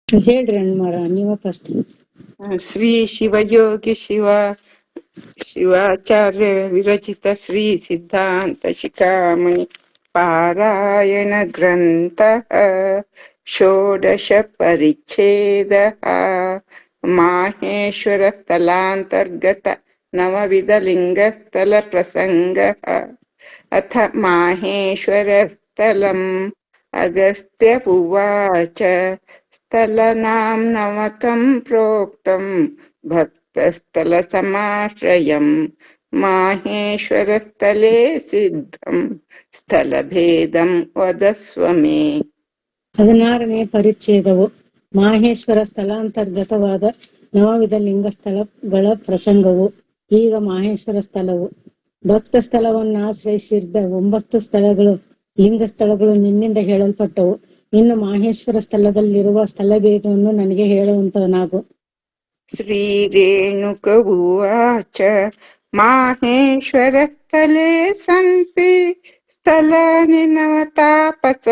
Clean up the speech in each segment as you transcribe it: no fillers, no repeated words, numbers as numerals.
ಹೇಳ್ರಿ ಅಣ್ಣ ನೀವ ಫಸ್ಟ್. ಶ್ರೀ ಶಿವಯೋಗಿ ಶಿವಾಚಾರ್ಯ ವಿರಚಿತ ಶ್ರೀ ಸಿದ್ಧಾಂತ ಶಿಖಾಮಣಿ ಪಾರಾಯಣ ಗ್ರಂಥ ಷೋಡಶ ಪರಿಚ್ಛೇದ ಮಾಹೇಶ್ವರ ಸ್ಥಳಾಂತರ್ಗತ ನವವಿಧ ಲಿಂಗಸ್ಥಲ ಪ್ರಸಂಗ ಅಥ ಮಾಹೇಶ್ವರ ಸ್ಥಳಂ ಅಗಸ್ತ್ಯ ಉವಾಚ ಸ್ಥಳನಾಂ ನವಕಂ ಪ್ರೋಕ್ತಂ ಭಕ್ತಸ್ಥಳ ಸಮಾಶ್ರಯಂ ಮಾಹೇಶ್ವರ ಸ್ಥಳೇ ಸಿದ್ಧಂ ಸ್ಥಳಭೇದಂ ವದಸ್ವ ಮೇ. 16ನೇ ಪರಿಚ್ಛೇದವು ಮಾಹೇಶ್ವರ ಸ್ಥಳಾಂತರ್ಗತವಾದ ನವವಿಧ ಲಿಂಗ ಸ್ಥಳಗಳ ಪ್ರಸಂಗವು. ಈಗ ಮಾಹೇಶ್ವರ ಸ್ಥಳವು ಭಕ್ತ ಸ್ಥಳವನ್ನು ಆಶ್ರಯಿಸಿದ್ದ 9 ಸ್ಥಳಗಳು ಲಿಂಗ ಸ್ಥಳಗಳು ನಿನ್ನಿಂದ ಹೇಳಲ್ಪಟ್ಟವು. ಇನ್ನು ಮಾಹೇಶ್ವರ ಸ್ಥಳದಲ್ಲಿರುವ ಸ್ಥಳಭೇದವನ್ನು ನನಗೆ ಹೇಳುವಂತನಾಗು. ಶ್ರೀ ರೇಣುಕ ಉವಾಚ ಮಾಹೇಶ್ವರ ಸ್ಥಳೇ ಸಂತಿ ಸ್ಥಳಾನಿ ನವತಾಪಸ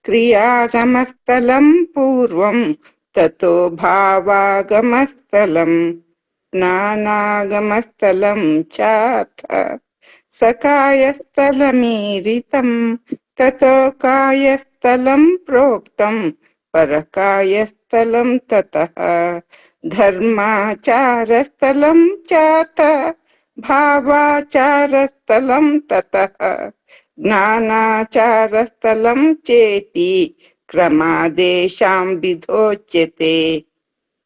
ಕ್ರಿಯಾಗಮಸ್ಥಳಂ ಪೂರ್ವಂ ತಥೋ ಭಾವಾಗಮಸ್ಥಳಂ ಜ್ಞಾನಾಗಮಸ್ಥಳಂ ಚಾಥ ಸಕಾಯಸ್ಥಳಮೀರಿತಂ ತಥೋ ಕಾಯಸ್ಥಳಂ ಪ್ರೋಕ್ತಂ ಪರಕಾಯಸ್ಥಳಂ ತತಃ ಧರ್ಮಾಚಾರಸ್ಥಳಂ ಚಾತ ಭಾವಾಚಾರಸ್ಥಳಂ ತತಃ ಜ್ಞಾನಾಚಾರಸ್ಥಳಂ ಚೇತಿ ಕ್ರಮಾದೇಶಾಂ ವಿಧೋಚ್ಯತೆ.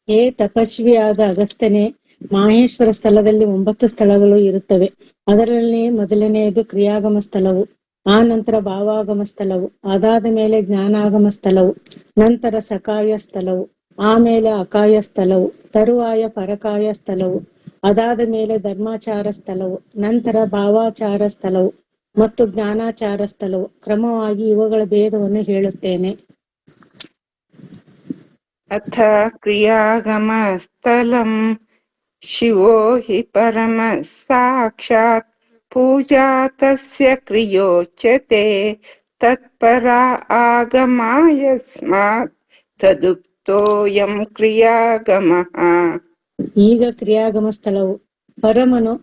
ಹೇ ತಪಸ್ವಿಯಾದ ಅಗಸ್ತ್ಯನೇ, ಮಾಹೇಶ್ವರ ಸ್ಥಳದಲ್ಲಿ 9 ಸ್ಥಳಗಳು ಇರುತ್ತವೆ. ಅದರಲ್ಲಿ ಮೊದಲನೆಯದು ಕ್ರಿಯಾಗಮ ಸ್ಥಳವು, ಆ ನಂತರ ಭಾವಾಗಮ ಸ್ಥಳವು, ಅದಾದ ಮೇಲೆ ಜ್ಞಾನಾಗಮ ಸ್ಥಳವು, ನಂತರ ಸಕಾಯ ಸ್ಥಳವು, ಆಮೇಲೆ ಅಕಾಯ ಸ್ಥಳವು, ತರುವಾಯ ಪರಕಾಯ ಸ್ಥಳವು, ಅದಾದ ಮೇಲೆ ಧರ್ಮಾಚಾರ ಸ್ಥಳವು, ನಂತರ ಭಾವಾಚಾರ ಸ್ಥಳವು ಮತ್ತು ಜ್ಞಾನಾಚಾರ ಸ್ಥಳವು. ಕ್ರಮವಾಗಿ ಇವುಗಳ ಭೇದವನ್ನು ಹೇಳುತ್ತೇನೆ. ಅಥ ಕ್ರಿಯಾಗಮ ಸ್ಥಳಂ ಶಿವೋ ಹಿ ಪರಮ ಸಾಕ್ಷಾತ್ ಪೂಜಾ ತಸ್ಯ ಕ್ರಿಯೋಚ್ಯತೆ ತತ್ಪರ ಆಗಮಾಯಸ್ಮಾತ್ ತದುಕ್ತೋಯಂ ಕ್ರಿಯಾಗಮಃ. ಈಗ ಕ್ರಿಯಾಗಮ ಸ್ಥಳವು ಪರಮನು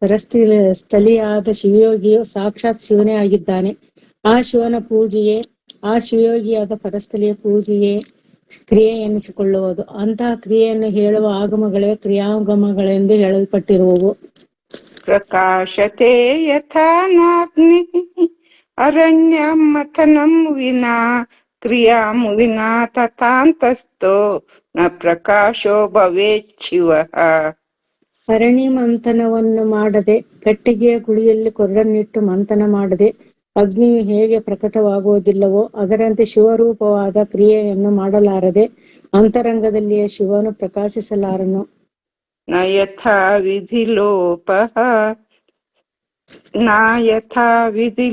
ಪರಸ್ಥಳಿಯಾದ ಶಿವಯೋಗಿಯು ಸಾಕ್ಷಾತ್ ಶಿವನೇ ಆಗಿದ್ದಾನೆ. ಆ ಶಿವನ ಪೂಜೆಯೇ, ಆ ಶಿವಯೋಗಿಯಾದ ಪರಸ್ಥಳಿಯ ಪೂಜೆಯೇ ಕ್ರಿಯೆ ಎನಿಸಿಕೊಳ್ಳುವುದು. ಅಂತಹ ಕ್ರಿಯೆಯನ್ನು ಹೇಳುವ ಆಗಮಗಳೇ ಕ್ರಿಯಾಗಮಗಳೆಂದು ಹೇಳಲ್ಪಟ್ಟಿರುವವು. ಪ್ರಕಾಶತೆ ಯಥಾ ನಾಗ್ನಿ ಅರಣ್ಯಂ ಮಥನಂ ವಿನಾ ಕ್ರಿಯಾಂ ವಿನಾ ತಥಾಂತಸ್ಥೋ ನ ಪ್ರಕಾಶೋ ಭವೇತ್ ಶಿವಃ. ಅರಣಿ ಮಂಥನವನ್ನು ಮಾಡದೆ, ಕಟ್ಟಿಗೆಯ ಕುಳಿಯಲ್ಲಿ ಕೊರಡನ್ನಿಟ್ಟು ಮಂಥನ ಮಾಡದೆ ಅಗ್ನಿಯು ಹೇಗೆ ಪ್ರಕಟವಾಗುವುದಿಲ್ಲವೋ ಅದರಂತೆ ಶಿವರೂಪವಾದ ಕ್ರಿಯೆಯನ್ನು ಮಾಡಲಾರದೆ ಅಂತರಂಗದಲ್ಲಿಯ ಶಿವನು ಪ್ರಕಾಶಿಸಲಾರನು. ನ ಯಥಾ ವಿಧಿ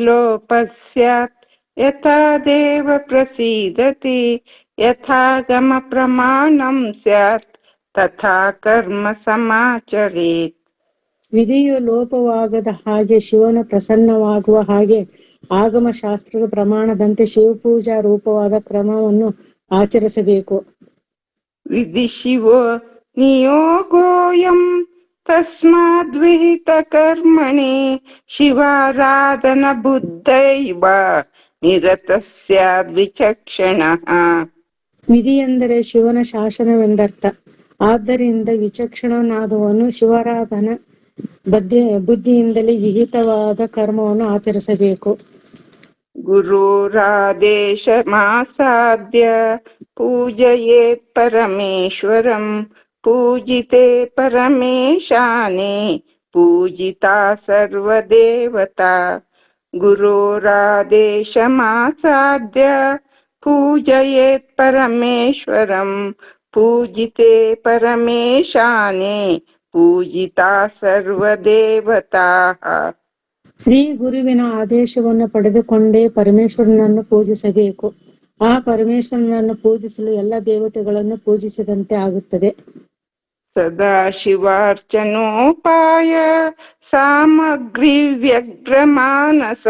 ಲೋಪ ಸ್ಯಾತ್ ಯಥಾ ದೇವ ಪ್ರಸೀದತಿ ಯಥಾಗಮ ಪ್ರಮಾಣಂ ಸ್ಯಾತ್ ತಥಾ ಕರ್ಮ ಸಮಾಚರೇತ್. ವಿಧಿಯು ಲೋಪವಾಗದ ಹಾಗೆ, ಶಿವನ ಪ್ರಸನ್ನವಾಗುವ ಹಾಗೆ ಆಗಮ ಶಾಸ್ತ್ರದ ಪ್ರಮಾಣದಂತೆ ಶಿವಪೂಜಾ ರೂಪವಾದ ಕ್ರಮವನ್ನು ಆಚರಿಸಬೇಕು. ವಿಧಿ ಶಿವೋ ನಿಯೋಗೋಯಂ ತಸ್ಮಾದ್ವಿಹಿತ ಕರ್ಮಣಿ ಶಿವಾರಾಧನ ಬುದ್ಧೈವ ನಿರತ ಸ್ಯಾದ್ ವಿಚಕ್ಷಣಃ. ವಿಧಿ ಎಂದರೆ ಶಿವನ ಶಾಸನವೆಂದರ್ಥ. ಆದ್ದರಿಂದ ವಿಚಕ್ಷಣನಾದವನು ಶಿವಾರಾಧನ ಬುದ್ಧಿಯಿಂದಲೇ ವಿಹಿತವಾದ ಕರ್ಮವನ್ನು ಆಚರಿಸಬೇಕು. ಗುರುರಾದೇಶ ಮಾಸಾದ್ಯ ಪೂಜಯೇತ್ ಪರಮೇಶ್ವರಂ ಪೂಜಿತೆ ಪರಮೇಶಾನೇ ಪೂಜಿತಾ ಸರ್ವದೇವತಾ. ಗುರುರಾದೇಶ ಮಾಸಾದ್ಯ ಪೂಜಯೇತ್ ಪರಮೇಶ್ವರಂ ಪೂಜಿತೆ ಪರಮೇಶಾನೇ ಪೂಜಿತಾ ಸರ್ವದೇವತಾ. ಶ್ರೀ ಗುರುವಿನ ಆದೇಶವನ್ನು ಪಡೆದುಕೊಂಡೇ ಪರಮೇಶ್ವರನನ್ನು ಪೂಜಿಸಬೇಕು. ಆ ಪರಮೇಶ್ವರನನ್ನು ಪೂಜಿಸಲು ಎಲ್ಲ ದೇವತೆಗಳನ್ನು ಪೂಜಿಸಿದಂತೆ ಆಗುತ್ತದೆ. ಸದಾಶಿವಾರ್ಚನೋಪಾಯ ಸಾಮಗ್ರಿ ವ್ಯಗ್ರಮಾನಸ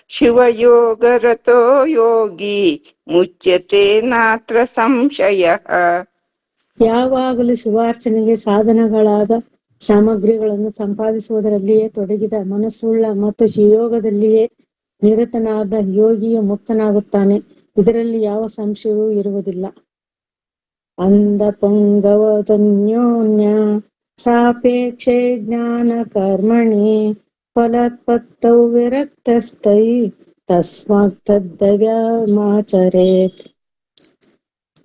ಶಿವಯೋಗರತೋ ಯೋಗಿ ಮುಚ್ಯತೆ ನಾತ್ರ ಸಂಶಯ. ಯಾವಾಗಲೂ ಶಿವಾರ್ಚನೆಗೆ ಸಾಧನಗಳಾದ ಸಾಮಗ್ರಿಗಳನ್ನು ಸಂಪಾದಿಸುವುದರಲ್ಲಿಯೇ ತೊಡಗಿದ ಮನಸ್ಸುಳ್ಳ ಮತ್ತು ಶಿವಯೋಗದಲ್ಲಿಯೇ ನಿರತನಾದ ಯೋಗಿಯು ಮುಕ್ತನಾಗುತ್ತಾನೆ. ಇದರಲ್ಲಿ ಯಾವ ಸಂಶಯವೂ ಇರುವುದಿಲ್ಲ. ಅಂಧ ಪುಂಗವತನ್ಯೋನ್ಯ ಸಾಪೇಕ್ಷೆ ಜ್ಞಾನ ಕರ್ಮಣಿ ಫಲತ್ಪತ್ತೌ ವಿರಕ್ತಸ್ಥೈ ತಸ್ಮಾತ್ ತದ್ವ್ಯಮಾಚರೇತ್.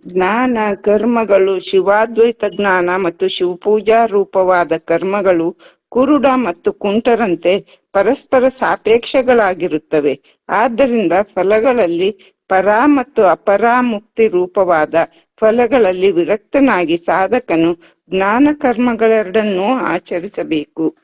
ಜ್ಞಾನ ಕರ್ಮಗಳು ಶಿವಾದ್ವೈತ ಜ್ಞಾನ ಮತ್ತು ಶಿವಪೂಜಾ ರೂಪವಾದ ಕರ್ಮಗಳು ಕುರುಡ ಮತ್ತು ಕುಂಟರಂತೆ ಪರಸ್ಪರ ಸಾಪೇಕ್ಷಗಳಾಗಿರುತ್ತವೆ. ಆದ್ದರಿಂದ ಫಲಗಳಲ್ಲಿ ಪರಾ ಮತ್ತು ಅಪರಾಮುಕ್ತಿ ರೂಪವಾದ ಫಲಗಳಲ್ಲಿ ವಿರಕ್ತನಾಗಿ ಸಾಧಕನು ಜ್ಞಾನ ಕರ್ಮಗಳೆರಡನ್ನೂ ಆಚರಿಸಬೇಕು.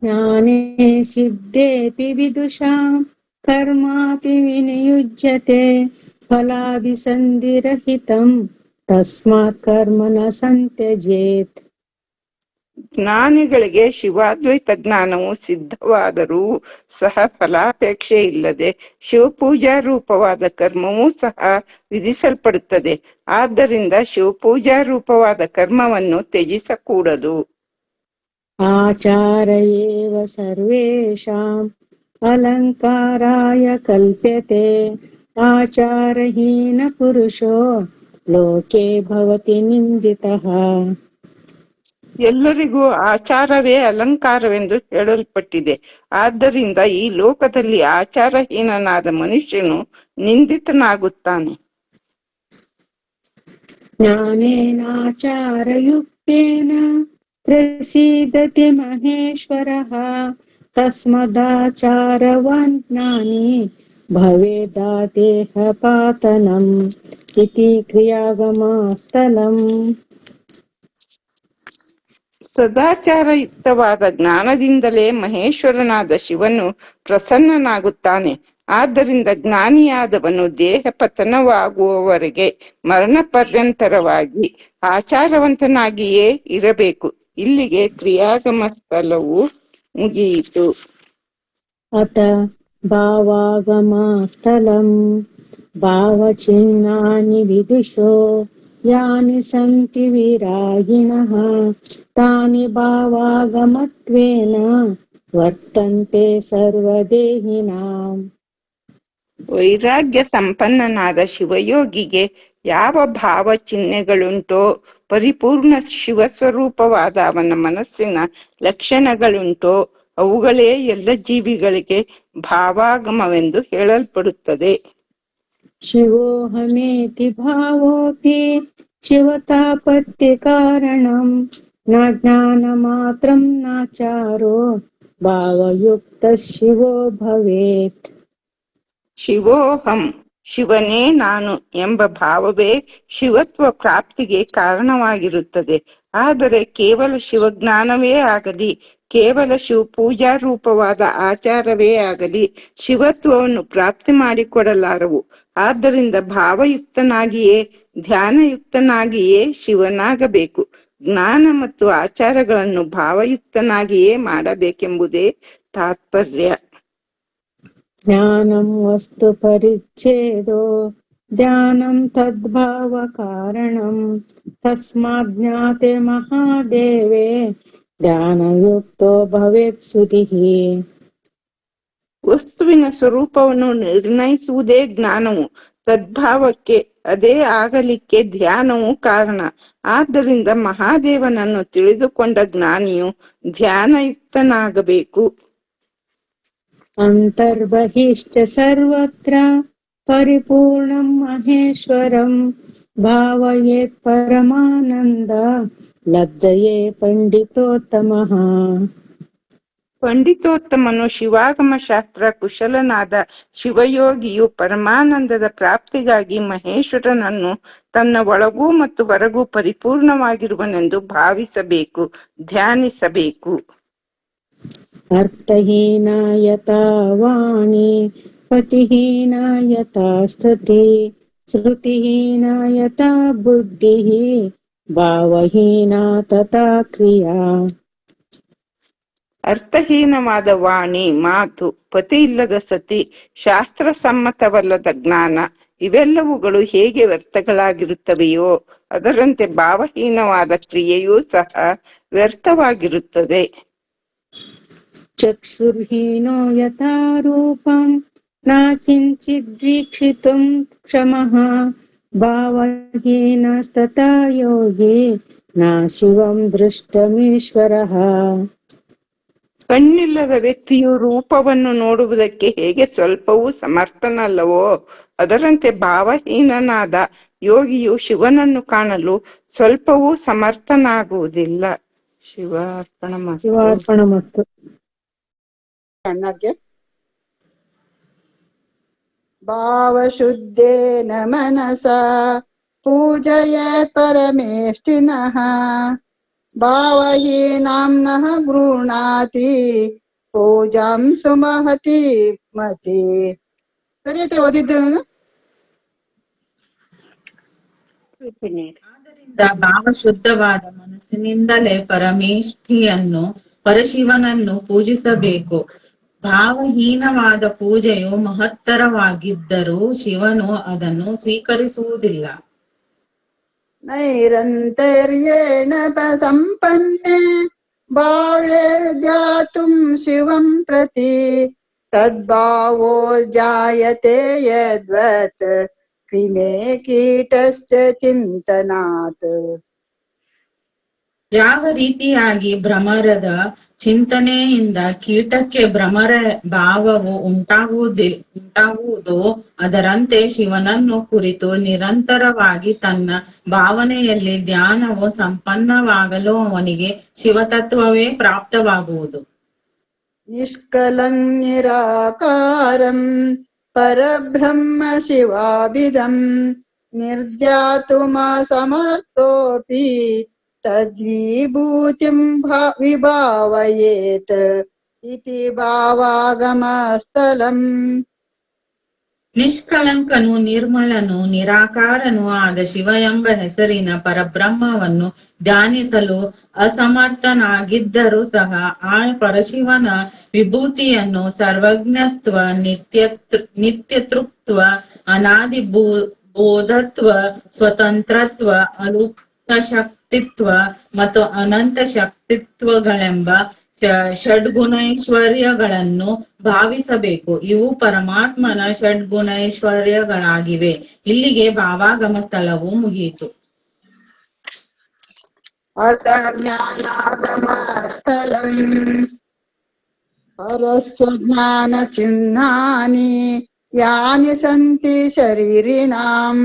ಜ್ಞಾನೇ ಸಿದ್ಧೇಪಿ ವಿದುಷಾಂ ಕರ್ಮಾಪಿ ವಿನಿಯುಜ್ಯತೆ ಫಲಾಭಿಸಂಧಿರಹಿತಂ ತಸ್ಮಾತ್ ಕರ್ಮ ನ ಸಂತ್ಯಜೇತ್. ಜ್ಞಾನಿಗಳಿಗೆ ಶಿವಾದ್ವೈತ ಜ್ಞಾನವು ಸಿದ್ಧವಾದರೂ ಸಹ ಫಲಾಪೇಕ್ಷೆ ಇಲ್ಲದೆ ಶಿವಪೂಜಾ ರೂಪವಾದ ಕರ್ಮವೂ ಸಹ ವಿಧಿಸಲ್ಪಡುತ್ತದೆ. ಆದ್ದರಿಂದ ಶಿವಪೂಜಾ ರೂಪವಾದ ಕರ್ಮವನ್ನು ತ್ಯಜಿಸಕೂಡದು. ಆಚಾರ ಏವ ಸರ್ವೇಷಾಂ ಅಲಂಕಾರಾಯ ಕಲ್ಪ್ಯತೆ ಆಚಾರಹೀನ ಪುರುಷೋ ಲೋಕೆ ಭವತಿ ನಿಂದಿತಃ. ಎಲ್ಲರಿಗೂ ಆಚಾರವೇ ಅಲಂಕಾರವೆಂದು ಹೇಳಲ್ಪಟ್ಟಿದೆ. ಆದ್ದರಿಂದ ಈ ಲೋಕದಲ್ಲಿ ಆಚಾರಹೀನನಾದ ಮನುಷ್ಯನು ನಿಂದಿತನಾಗುತ್ತಾನೆ. ಜ್ಞಾನೇನಾಚಾರಯುಕ್ತೇನ ಪ್ರಸೀದತಿ ಮಹೇಶ್ವರಃ ತಸ್ಮದಾಚಾರವಾನ್ ಜ್ಞಾನಿ ಭವೇದಾದೇಹ ಪಾತನಂ ಇತಿ ಕ್ರಿಯಾಗಮಸ್ಥಲಂ. ಸದಾಚಾರಯುಕ್ತವಾದ ಜ್ಞಾನದಿಂದಲೇ ಮಹೇಶ್ವರನಾದ ಶಿವನು ಪ್ರಸನ್ನನಾಗುತ್ತಾನೆ. ಆದ್ದರಿಂದ ಜ್ಞಾನಿಯಾದವನು ದೇಹ ಪತನವಾಗುವವರೆಗೆ ಮರಣ ಪರ್ಯಂತರವಾಗಿ ಆಚಾರವಂತನಾಗಿಯೇ ಇರಬೇಕು. ಇಲ್ಲಿಗೆ ಕ್ರಿಯಾಗಮ ಸ್ಥಳವು ಮುಗಿಯಿತು. ಅತ ಭಾವಾಗಮ ಸ್ಥಳಂ ಭಾವಚಿಹ್ನಾನಿ ವಿದುಷೋ ಯಾನಿ ಸಂತಿ ವಿರಾಗಿಣಃ ತಾನಿ ಭಾವಾಗಮತ್ವೇನ ವರ್ತಂತೆ ಸರ್ವದೇಹಿನಾಂ. ವೈರಾಗ್ಯ ಸಂಪನ್ನನಾದ ಶಿವಯೋಗಿಗೆ ಯಾವ ಭಾವ ಚಿಹ್ನೆಗಳುಂಟೋ, ಪರಿಪೂರ್ಣ ಶಿವಸ್ವರೂಪವಾದ ಅವನ ಮನಸ್ಸಿನ ಲಕ್ಷಣಗಳುಂಟೋ ಅವುಗಳೇ ಎಲ್ಲ ಜೀವಿಗಳಿಗೆ ಭಾವಾಗಮವೆಂದು ಹೇಳಲ್ಪಡುತ್ತದೆ. ಶಿವೋಹಮೇತಿ ಭಾವೋಪಿ ಶಿವತಾಪತ್ತಿ ಕಾರಣಂ ನ ಜ್ಞಾನ ಮಾತ್ರಂ ನಾಚಾರೋ ಭಾವಯುಕ್ತ ಶಿವೋ ಭವೇತ್. ಶಿವೋಹಂ, ಶಿವನೇ ನಾನು ಎಂಬ ಭಾವವೇ ಶಿವತ್ವ ಪ್ರಾಪ್ತಿಗೆ ಕಾರಣವಾಗಿರುತ್ತದೆ. ಆದರೆ ಕೇವಲ ಶಿವಜ್ಞಾನವೇ ಆಗಲಿ, ಕೇವಲ ಶಿವಪೂಜಾ ರೂಪವಾದ ಆಚಾರವೇ ಆಗಲಿ ಶಿವತ್ವವನ್ನು ಪ್ರಾಪ್ತಿ ಮಾಡಿಕೊಡಲಾರವು. ಆದ್ದರಿಂದ ಭಾವಯುಕ್ತನಾಗಿಯೇ ಧ್ಯಾನಯುಕ್ತನಾಗಿಯೇ ಶಿವನಾಗಬೇಕು. ಜ್ಞಾನ ಮತ್ತು ಆಚಾರಗಳನ್ನು ಭಾವಯುಕ್ತನಾಗಿಯೇ ಮಾಡಬೇಕೆಂಬುದೇ ತಾತ್ಪರ್ಯ. ಜ್ಞಾನಂ ವಸ್ತು ಪರಿಚ್ಛೇದೋ ಧ್ಯಾನಂ ತದ್ಭಾವ ಕಾರಣಂ ತಸ್ಮಾತ್ ಜ್ಞಾತೆ ಮಹಾದೇವೇ ಧ್ಯಾನಯುಕ್ತೋ ಭವೇತ್ ಸುಧಿಃ. ವಸ್ತುವಿನ ಸ್ವರೂಪವನ್ನು ನಿರ್ಣಯಿಸುವುದೇ ಜ್ಞಾನವು. ತದ್ಭಾವಕ್ಕೆ, ಅದೇ ಆಗಲಿಕ್ಕೆ ಧ್ಯಾನವು ಕಾರಣ. ಆದ್ದರಿಂದ ಮಹಾದೇವನನ್ನು ತಿಳಿದುಕೊಂಡ ಜ್ಞಾನಿಯು ಧ್ಯಾನಯುಕ್ತನಾಗಬೇಕು. ಅಂತರ್ಬಹಿಶ್ಚ ಸರ್ವತ್ರ ಪರಿಪೂರ್ಣಂ ಮಹೇಶ್ವರಂ ಭಾವಯೇತ್ ಪರಮಾನಂದ ಲಬ್ಧಯೇ ಪಂಡಿತೋತ್ತಮಃ. ಪಂಡಿತೋತ್ತಮನು ಶಿವಾಗಮ ಶಾಸ್ತ್ರ ಕುಶಲನಾದ ಶಿವಯೋಗಿಯು ಪರಮಾನಂದದ ಪ್ರಾಪ್ತಿಗಾಗಿ ಮಹೇಶ್ವರನನ್ನು ತನ್ನ ಒಳಗೂ ಮತ್ತು ಹೊರಗೂ ಪರಿಪೂರ್ಣವಾಗಿರುವನೆಂದು ಭಾವಿಸಬೇಕು, ಧ್ಯಾನಿಸಬೇಕು. ಅರ್ಥಹೀನ ಯಥಾ ವಾಣಿ ಪತಿಹೀನ ಯಥಾ ಸ್ತುತಿ ಶ್ರುತಿಹೀನ ಯಥಾ ಬುದ್ಧಿಃ ಭಾವಹೀನಾ ತಥಾ ಕ್ರಿಯಾ. ಅರ್ಥಹೀನವಾದ ವಾಣಿ, ಮಾತು, ಪತಿ ಇಲ್ಲದ ಸತಿ, ಶಾಸ್ತ್ರಸಮ್ಮತವಲ್ಲದ ಜ್ಞಾನ ಇವೆಲ್ಲವುಗಳು ಹೇಗೆ ವ್ಯರ್ಥಗಳಾಗಿರುತ್ತವೆಯೋ ಅದರಂತೆ ಭಾವಹೀನವಾದ ಕ್ರಿಯೆಯೂ ಸಹ ವ್ಯರ್ಥವಾಗಿರುತ್ತದೆ. ಚಕ್ಷುರ್ಹೀನೋ ಯಥಾ ರೂಪಂ ನ ಕಿಂಚಿದ್ವೀಕ್ಷಿತುಂ ಕ್ಷಮಃ ಭಾವಹೀನಸ್ತಥಾ ಯೋಗಿ ನ ಶಿವಂ ದೃಷ್ಟಮೀಶ್ವರಃ. ಕಣ್ಣಿಲ್ಲದ ವ್ಯಕ್ತಿಯು ರೂಪವನ್ನು ನೋಡುವುದಕ್ಕೆ ಹೇಗೆ ಸ್ವಲ್ಪವೂ ಸಮರ್ಥನಲ್ಲವೋ ಅದರಂತೆ ಭಾವಹೀನನಾದ ಯೋಗಿಯು ಶಿವನನ್ನು ಕಾಣಲು ಸ್ವಲ್ಪವೂ ಸಮರ್ಥನಾಗುವುದಿಲ್ಲ. ಶಿವಾರ್ಪಣಮಸ್ತು. ಶಿವಾರ್ಪಣಮಸ್ತು. ಕಣ್ಣಕ್ಕೆ ಭಾವಶುದ್ಧೇನ ಮನಸ ಪೂಜಯೇತ್ ಪರಮೇಷ್ಠಿನಃ ಭಾವಹೀನಾಂ ನಃ ಗೃಹ್ಣಾತಿ ಪೂಜಾಂ ಸುಮಹತಿ ಮತಿ. ಸರಿ ಹತ್ರ ಓದಿದ್ದು ನಾನು. ಆದ್ದರಿಂದ ಭಾವಶುದ್ಧವಾದ ಮನಸ್ಸಿನಿಂದಲೇ ಪರಮೇಷ್ಠಿಯನ್ನು ಪರಶಿವನನ್ನು ಪೂಜಿಸಬೇಕು. ಭಾವಹೀನವಾದ ಪೂಜೆಯು ಮಹತ್ತರವಾಗಿದ್ದರೂ ಶಿವನು ಅದನ್ನು ಸ್ವೀಕರಿಸುವುದಿಲ್ಲ. ನೈರಂತರ್ಯೇಣ ಸಂಪನ್ನೆ ಭಾವೇ ಧ್ಯಾತುಂ ಶಿವಂ ಪ್ರತಿ ತದ್ಭಾವೋ ಜಾಯತೆ ಯದ್ವತ್ ಕ್ರಿಮೇ ಕೀಟಸ್ಯ ಚಿಂತನಾತ್. ಯಾವ ರೀತಿಯಾಗಿ ಭ್ರಮರದ ಚಿಂತನೆಯಿಂದ ಕೀಟಕ್ಕೆ ಭ್ರಮರ ಭಾವವು ಉಂಟಾಗುವುದೋ ಅದರಂತೆ ಶಿವನನ್ನು ಕುರಿತು ನಿರಂತರವಾಗಿ ತನ್ನ ಭಾವನೆಯಲ್ಲಿ ಧ್ಯಾನವು ಸಂಪನ್ನವಾಗಲು ಅವನಿಗೆ ಶಿವತತ್ವವೇ ಪ್ರಾಪ್ತವಾಗುವುದು. ನಿಷ್ಕಲಂ ನಿರಾಕಾರಂ ಪರಬ್ರಹ್ಮ ಶಿವಾಭಿಧಂ ನಿರ್ಧ್ಯಾತುಮ ಸಮರ್ಥೋಪಿ ತದ್ವಿಭೂತಿಂ ವಿಭಾವಯೇತ್ ಇತಿ ಭಾವಾಗಮಸ್ಥಲಂ. ನಿಷ್ಕಳಂಕನು, ನಿರ್ಮಲನು, ನಿರಾಕಾರನು ಆದ ಶಿವ ಎಂಬ ಹೆಸರಿನ ಪರಬ್ರಹ್ಮವನ್ನು ಧ್ಯಾನಿಸಲು ಅಸಮರ್ಥನಾಗಿದ್ದರೂ ಸಹ ಆ ಪರಶಿವನ ವಿಭೂತಿಯನ್ನು ಸರ್ವಜ್ಞತ್ವ, ನಿತ್ಯತೃಪ್ತ್ವ, ಅನಾದಿ ಬೋಧತ್ವ, ಸ್ವತಂತ್ರತ್ವ, ಅಲುಪ್ತ ಶಕ್ತಿತ್ವ ಮತ್ತು ಅನಂತ ಶಕ್ತಿತ್ವಗಳೆಂಬ ಷಡ್ಗುಣೈಶ್ವರ್ಯಗಳನ್ನು ಭಾವಿಸಬೇಕು. ಇವು ಪರಮಾತ್ಮನ ಷಡ್ಗುಣೈಶ್ವರ್ಯಗಳಾಗಿವೆ. ಇಲ್ಲಿಗೆ ಭಾವಾಗಮ ಸ್ಥಳವು ಮುಗಿಯಿತು. ಅರ್ಥಜ್ಞಾನಾಗಮಸ್ಥಲಂ ಪರಸ್ಯ ಜ್ಞಾನ ಚಿಹ್ನಾನಿ ಯಾನಿ ಸಂತಿ ಶರೀರಿಣಾಂ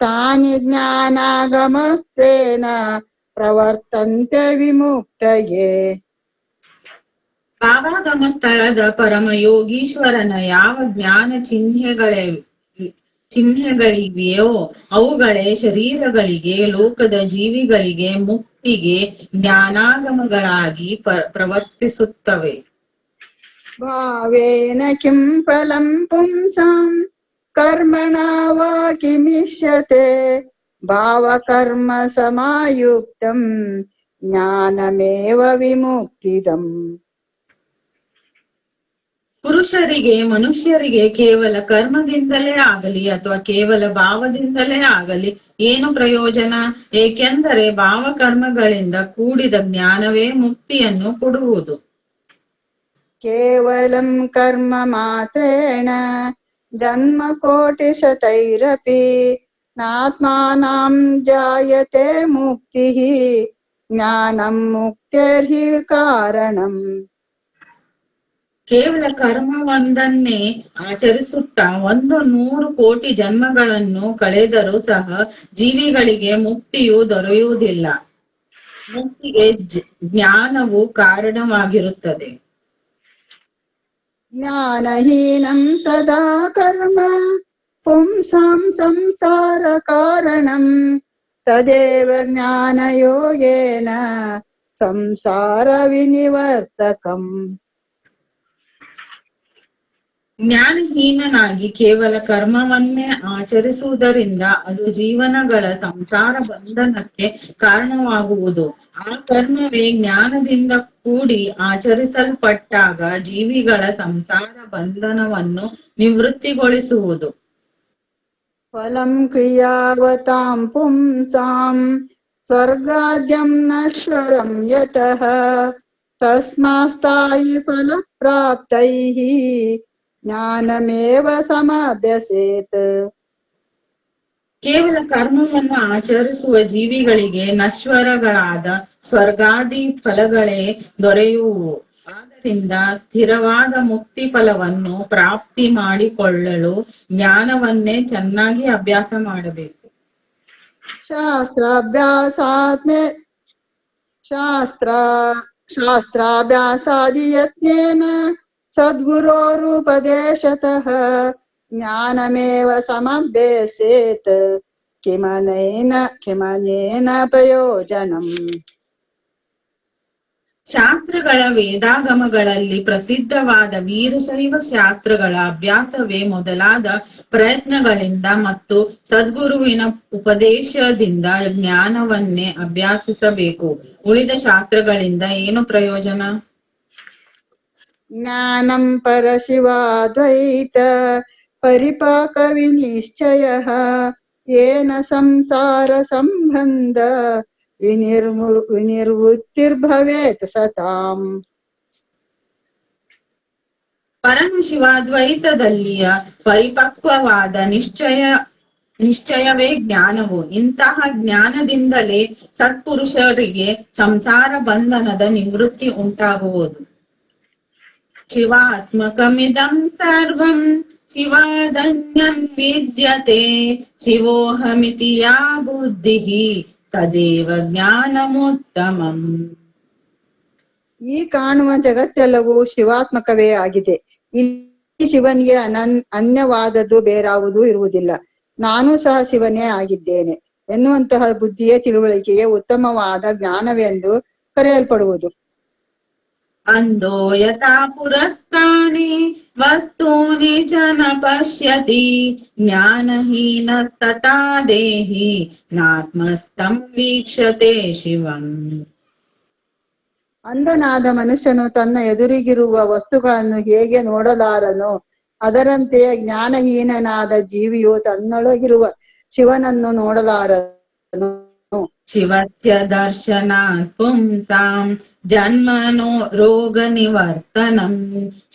ತಾನಿ ಜ್ಞಾನಾಗಮಸ್ತೇನ ಪ್ರವರ್ತಂತೆ ವಿಮುಕ್ತಯೇ. ಭಾವಾಗಮ ಸ್ಥಳದ ಪರಮಯೋಗೀಶ್ವರನ ಯಾವ ಜ್ಞಾನ ಚಿಹ್ನೆಗಳಿವೆಯೋ ಅವುಗಳೇ ಶರೀರಗಳಿಗೆ, ಲೋಕದ ಜೀವಿಗಳಿಗೆ ಮುಕ್ತಿಗೆ ಜ್ಞಾನಾಗಮಗಳಾಗಿ ಪ್ರವರ್ತಿಸುತ್ತವೆ. ಭಾವೇನ ಕಿಂ ಫಲಂ ಪುಂಸಾಂ ಕರ್ಮಣ ವಾ ಕಿಮಿಷ್ಯತೆ ಭಾವಕರ್ಮ ಸಮಾಯುಕ್ತಂ ಜ್ಞಾನಮೇವ ವಿಮುಕ್ತಿದಂ. ಪುರುಷರಿಗೆ, ಮನುಷ್ಯರಿಗೆ ಕೇವಲ ಕರ್ಮದಿಂದಲೇ ಆಗಲಿ ಅಥವಾ ಕೇವಲ ಭಾವದಿಂದಲೇ ಆಗಲಿ ಏನು ಪ್ರಯೋಜನ? ಏಕೆಂದರೆ ಭಾವಕರ್ಮಗಳಿಂದ ಕೂಡಿದ ಜ್ಞಾನವೇ ಮುಕ್ತಿಯನ್ನು ಕೊಡುವುದು. ಕೇವಲಂ ಕರ್ಮ ಮಾತ್ರೇಣ ಜನ್ಮ ಕೋಟಿ ಶತೈರಪಿ ನಾತ್ಮಾನಂ ಜಾಯತೆ ಮುಕ್ತಿಃ ಜ್ಞಾನಂ ಮುಕ್ತೇರ್ಹಿ ಕಾರಣಂ. ಕೇವಲ ಕರ್ಮವೊಂದನ್ನೇ ಆಚರಿಸುತ್ತಾ 100 ಕೋಟಿ ಜನ್ಮಗಳನ್ನು ಕಳೆದರೂ ಸಹ ಜೀವಿಗಳಿಗೆ ಮುಕ್ತಿಯು ದೊರೆಯುವುದಿಲ್ಲ. ಮುಕ್ತಿಗೆ ಜ್ಞಾನವು ಕಾರಣವಾಗಿರುತ್ತದೆ. ಜ್ಞಾನಹೀನಂ ಸದಾ ಕರ್ಮ ಪುಂಸಾಂ ಸಂಸಾರ ಕಾರಣಂ ತದೇವ ಜ್ಞಾನಯೋಗೇನ ಸಂಸಾರ ವಿನಿವರ್ತಕಂ. ಜ್ಞಾನಹೀನನಾಗಿ ಕೇವಲ ಕರ್ಮವನ್ನೇ ಆಚರಿಸುವುದರಿಂದ ಅದು ಜೀವನಗಳ ಸಂಸಾರ ಬಂಧನಕ್ಕೆ ಕಾರಣವಾಗುವುದು. ಆ ಕರ್ಮವೇ ಜ್ಞಾನದಿಂದ ಕೂಡಿ ಆಚರಿಸಲ್ಪಟ್ಟಾಗ ಜೀವಿಗಳ ಸಂಸಾರ ಬಂಧನವನ್ನು ನಿವೃತ್ತಿಗೊಳಿಸುವುದು. ಫಲಂ ಕ್ರಿಯಾವತಾಂ ಪುಂಸಾಂ ಸ್ವರ್ಗಾದ್ಯಂ ನಶ್ವರಂ ಯತಃ ತಸ್ಮಾಸ್ತಾಯಿ ಫಲಪ್ರಾಪ್ತೈಃ ಜ್ಞಾನಮೇವ ಸಮಭ್ಯಸೇತ್. ಕೇವಲ ಕರ್ಮವನ್ನು ಆಚರಿಸುವ ಜೀವಿಗಳಿಗೆ ನಶ್ವರಗಳಾದ ಸ್ವರ್ಗಾದಿ ಫಲಗಳೇ ದೊರೆಯುವು. ಆದ್ದರಿಂದ ಸ್ಥಿರವಾದ ಮುಕ್ತಿ ಫಲವನ್ನು ಪ್ರಾಪ್ತಿ ಮಾಡಿಕೊಳ್ಳಲು ಜ್ಞಾನವನ್ನೇ ಚೆನ್ನಾಗಿ ಅಭ್ಯಾಸ ಮಾಡಬೇಕು. ಶಾಸ್ತ್ರಾಭ್ಯಾಸಾದಿಯತ್ನೇನ ಸದ್ಗುರೋರುಪದೇಶತಃ ಜ್ಞಾನಮೇವ ಸಮಭ್ಯಸೇತ್ ಕಿಮನೇನ ಪ್ರಯೋಜನಂ. ಶಾಸ್ತ್ರಗಳ ವೇದಾಗಮಗಳಲ್ಲಿ ಪ್ರಸಿದ್ಧವಾದ ವೀರಶೈವ ಶಾಸ್ತ್ರಗಳ ಅಭ್ಯಾಸವೇ ಮೊದಲಾದ ಪ್ರಯತ್ನಗಳಿಂದ ಮತ್ತು ಸದ್ಗುರುವಿನ ಉಪದೇಶದಿಂದ ಜ್ಞಾನವನ್ನೇ ಅಭ್ಯಾಸಿಸಬೇಕು. ಉಳಿದ ಶಾಸ್ತ್ರಗಳಿಂದ ಏನು ಪ್ರಯೋಜನ? ಜ್ಞಾನಂ ಪರಶಿವಾದ್ವೈತ ಪರಿಪಾಕ ವಿನಿಶ್ಚಯಃ ಯೇನ ಸಂಸಾರ ಸಂಬಂಧ ವಿನಿರ್ವೃತ್ತಿರ್ಭವೇತ್ ಸತಾಂ. ಪರಮಶಿವಾದ್ವೈತದಲ್ಲಿಯ ಪರಿಪಕ್ವವಾದ ನಿಶ್ಚಯವೇ ಜ್ಞಾನವು. ಇಂತಹ ಜ್ಞಾನದಿಂದಲೇ ಸತ್ಪುರುಷರಿಗೆ ಸಂಸಾರ ಬಂಧನದ ನಿವೃತ್ತಿ ಉಂಟಾಗುವುದು. ಶಿವಾತ್ಮಕಮಿದಂ ಸರ್ವಂ ಶಿವಾದನ್ಯನ್ ವಿದ್ಯತೆ ಶಿವೋಹಮಿತಿ ಯಾ ಬುದ್ಧಿಃ ತದೇವ ಜ್ಞಾನಮುತ್ತಮಂ. ಈ ಕಾಣುವ ಜಗತ್ತೆಲ್ಲವೂ ಶಿವಾತ್ಮಕವೇ ಆಗಿದೆ. ಇಲ್ಲಿ ಶಿವನಿಗೆ ಅನ್ಯವಾದದ್ದು ಬೇರಾವುದೂ ಇರುವುದಿಲ್ಲ. ನಾನೂ ಸಹ ಶಿವನೇ ಆಗಿದ್ದೇನೆ ಎನ್ನುವಂತಹ ಬುದ್ಧಿಯೇ ತಿಳುವಳಿಕೆಯೇ ಉತ್ತಮವಾದ ಜ್ಞಾನವೆಂದು ಕರೆಯಲ್ಪಡುವುದು. ಅಂದೋ ಯಥಾ ಪುರಸ್ತಾನಿ ವಸ್ತೂನಿ ಚ ನ ಪಶ್ಯತಿ ಜ್ಞಾನಹೀನಸ್ತಥಾ ದೇಹಿ ನಾತ್ಮಸ್ತಂ ವೀಕ್ಷತೆ ಶಿವಂ. ಅಂಧನಾದ ಮನುಷ್ಯನು ತನ್ನ ಎದುರಿಗಿರುವ ವಸ್ತುಗಳನ್ನು ಹೇಗೆ ನೋಡಲಾರನೋ ಅದರಂತೆಯೇ ಜ್ಞಾನಹೀನನಾದ ಜೀವಿಯು ತನ್ನೊಳಗಿರುವ ಶಿವನನ್ನು ನೋಡಲಾರನು. ಶಿವಸ್ಯ ದರ್ಶನಾತ್ ಪುಂಸಾಂ ಜನ್ಮನೋ ರೋಗ ನಿವರ್ತನಂ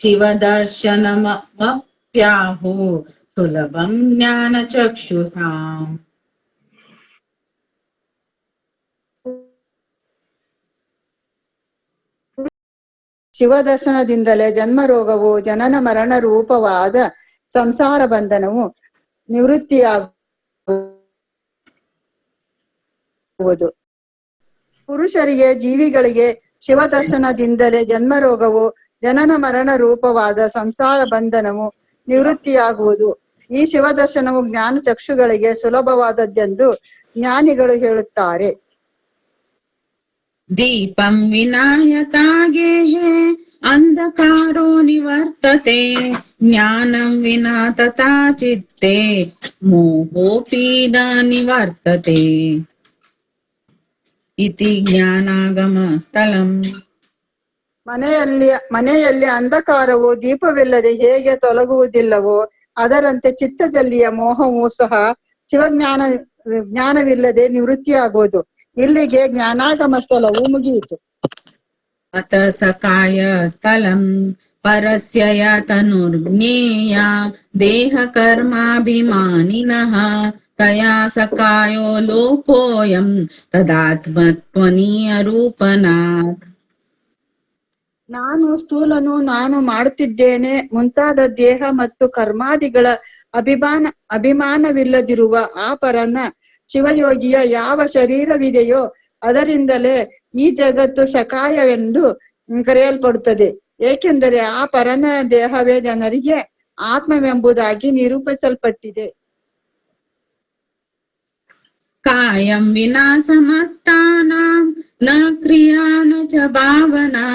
ಶಿವದರ್ಶನಮಪ್ಯಾಹು ಸುಲಭಂ ಜ್ಞಾನ ಚಕ್ಷುಷಾಂ. ಶಿವದರ್ಶನದಿಂದಲೇ ಜನ್ಮ ರೋಗವು ಜನನ ಮರಣ ರೂಪವಾದ ಸಂಸಾರ ಬಂಧನವು ನಿವೃತ್ತಿಯಾಗುವುದು. ಪುರುಷರಿಗೆ ಜೀವಿಗಳಿಗೆ ಶಿವದರ್ಶನದಿಂದಲೇ ಜನ್ಮ ರೋಗವು ಜನನ ಮರಣ ರೂಪವಾದ ಸಂಸಾರ ಬಂಧನವು ನಿವೃತ್ತಿಯಾಗುವುದು. ಈ ಶಿವದರ್ಶನವು ಜ್ಞಾನ ಚಕ್ಷುಗಳಿಗೆ ಸುಲಭವಾದದ್ದೆಂದು ಜ್ಞಾನಿಗಳು ಹೇಳುತ್ತಾರೆ. ದೀಪಂ ವಿನಾಯತಾ ಗೇಹೇ ಅಂಧಕಾರೋ ನಿವರ್ತತೆ ಜ್ಞಾನಂ ವಿನಾ ತಥಾ ಚಿತ್ತೇ ಮೋಹೋಪಿ ನ ನಿವರ್ತತೆ ಇತಿ ಜ್ಞಾನಾಗಮ ಸ್ಥಳಂ. ಮನೆಯಲ್ಲಿ ಅಂಧಕಾರವು ದೀಪವಿಲ್ಲದೆ ಹೇಗೆ ತೊಲಗುವುದಿಲ್ಲವೋ ಅದರಂತೆ ಚಿತ್ತದಲ್ಲಿಯ ಮೋಹವು ಸಹ ಜ್ಞಾನವಿಲ್ಲದೆ ನಿವೃತ್ತಿಯಾಗುವುದು. ಇಲ್ಲಿಗೆ ಜ್ಞಾನಾಗಮ ಸ್ಥಳವು ಮುಗಿಯಿತು. ಅತ ಸಕಾಯ ಸ್ಥಳಂ ಪರಸ್ಯ ತನುರ್ಜ್ಞೇಯ ದೇಹ ಕರ್ಮಾಭಿಮಾನಿನಃ ತಯಾ ಸಕಾಯೋ ಲೋಕೋಯಂ ತದಾತ್ಮತ್ವನೀಯ ರೂಪನಾತ್. ನಾನು ಸ್ಥೂಲನು, ನಾನು ಮಾಡುತ್ತಿದ್ದೇನೆ ಮುಂತಾದ ದೇಹ ಮತ್ತು ಕರ್ಮಾದಿಗಳ ಅಭಿಮಾನವಿಲ್ಲದಿರುವ ಆ ಪರನ ಶಿವಯೋಗಿಯ ಯಾವ ಶರೀರವಿದೆಯೋ ಅದರಿಂದಲೇ ಈ ಜಗತ್ತು ಸಕಾಯವೆಂದು ಕರೆಯಲ್ಪಡುತ್ತದೆ. ಏಕೆಂದರೆ ಆ ಪರನ ದೇಹವೇ ಜನರಿಗೆ ಆತ್ಮವೆಂಬುದಾಗಿ ನಿರೂಪಿಸಲ್ಪಟ್ಟಿದೆ. ಕಾಯಂ ವಿನಾ ಸಮಸ್ತಾನಾಂ ನ ಕ್ರಿಯಾ ನ ಚ ಭಾವನಾ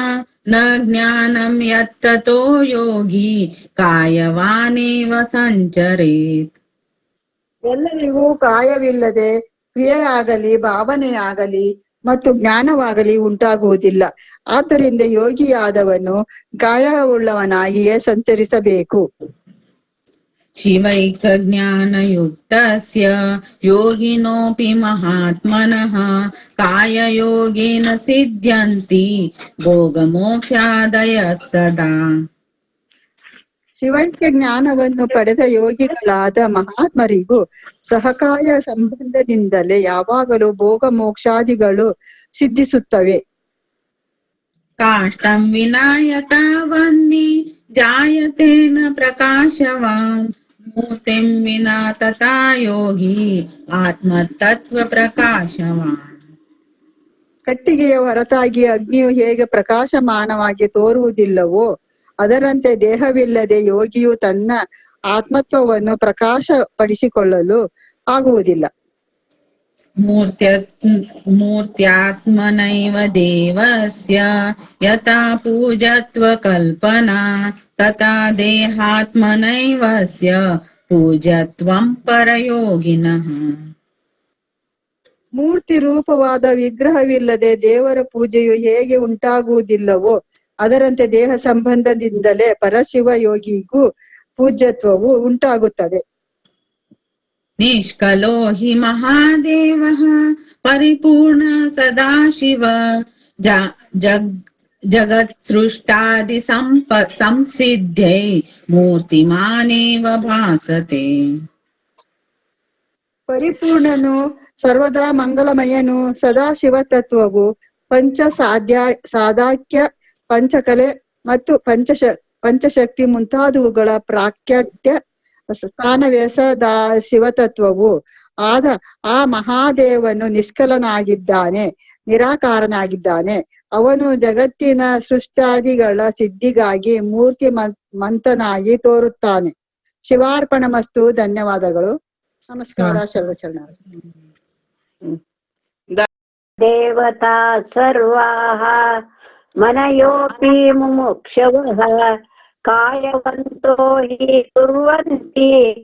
न ज्ञानं यत्ततो योगी कायवानेव संचरेत्. ಎಲ್ಲರಿಗೂ ಕಾಯವಿಲ್ಲದೆ ಕ್ರಿಯೆಯಾಗಲಿ ಭಾವನೆಯಾಗಲಿ ಮತ್ತು ಜ್ಞಾನವಾಗಲಿ ಉಂಟಾಗುವುದಿಲ್ಲ. ಆದ್ದರಿಂದ ಯೋಗಿಯಾದವನು ಕಾಯವುಳ್ಳವನಾಗಿಯೇ ಸಂಚರಿಸಬೇಕು. शिवैकज्ञानयुक्तस्य योगिनोऽपि महात्मनः काययोगेन सिद्ध्यन्ति भोगमोक्षादयः सदा. ಶಿವೈಕ್ಯ ಜ್ಞಾನವನ್ನು ಪಡೆದ ಯೋಗಿಗಳಾದ ಮಹಾತ್ಮರಿಗೂ ಸಹಕಾಯ ಸಂಬಂಧದಿಂದಲೇ ಯಾವಾಗಲೂ ಭೋಗ ಮೋಕ್ಷಾದಿಗಳು ಸಿದ್ಧಿಸುತ್ತವೆ. काष्ठं विना यथा वह्नि जायते न प्रकाशवान् मूर्तिं विना तथा योगी आत्मतत्त्वप्रकाशवान्. ಕಟ್ಟಿಗೆಯ ಹೊರತಾಗಿ ಅಗ್ನಿಯು ಹೇಗೆ ಪ್ರಕಾಶಮಾನವಾಗಿ ತೋರುವುದಿಲ್ಲವೋ ಅದರಂತೆ ದೇಹವಿಲ್ಲದೆ ಯೋಗಿಯು ತನ್ನ ಆತ್ಮತ್ವವನ್ನು ಪ್ರಕಾಶಪಡಿಸಿಕೊಳ್ಳಲು ಆಗುವುದಿಲ್ಲ. मूर्त्यात्मनैव देवस्य यथा पूजत्वकल्पना तथा देहात्मनैवस्य पूजत्वं परयोगिनः. ಮೂರ್ತಿ ರೂಪವಾದ ವಿಗ್ರಹವಿಲ್ಲದೆ ದೇವರ ಪೂಜೆಯು ಹೇಗೆ ಉಂಟಾಗುವುದಿಲ್ಲವೋ ಅದರಂತೆ ದೇಹ ಸಂಬಂಧದಿಂದಲೇ ಪರಶಿವ ಯೋಗಿಗೂ ಪೂಜ್ಯತ್ವವು ಉಂಟಾಗುತ್ತದೆ. निष्कलो हि महादेवः परिपूर्ण सदाशिव जगत्सृष्टादि संसिद्ध्यै मूर्तिमानेव भासते. ಪರಿಪೂರ್ಣನು ಸರ್ವದಾ ಮಂಗಲಮಯನು ಸದಾಶಿವ ತತ್ವವು ಸಾದಾಕ್ಯ ಪಂಚಕಲೆ ಮತ್ತು ಪಂಚಶಕ್ತಿ ಮುಂತಾದವುಗಳ ಪ್ರಾಕ್ಟ್ಯ ಸ್ಥಾನವೇ ಸದಾ ಶಿವತತ್ವವು ಆದ ಆ ಮಹಾದೇವನು ನಿಷ್ಕಲನಾಗಿದ್ದಾನೆ, ನಿರಾಕಾರನಾಗಿದ್ದಾನೆ. ಅವನು ಜಗತ್ತಿನ ಸೃಷ್ಟಾದಿಗಳ ಸಿದ್ಧಿಗಾಗಿ ಮೂರ್ತಿ ಮಂತನಾಗಿ ತೋರುತ್ತಾನೆ. ಶಿವಾರ್ಪಣಮಸ್ತು. ಧನ್ಯವಾದಗಳು. ನಮಸ್ಕಾರ. ಶರ್ವಚರಣ. ದೇವತಾ ಸರ್ವಾಃ ಮನಯೋಪಿ ಮುಮುಕ್ಷವಃ ಕಾಯವಂತೋ ಹಿ ಕುರ್ವಂತಿ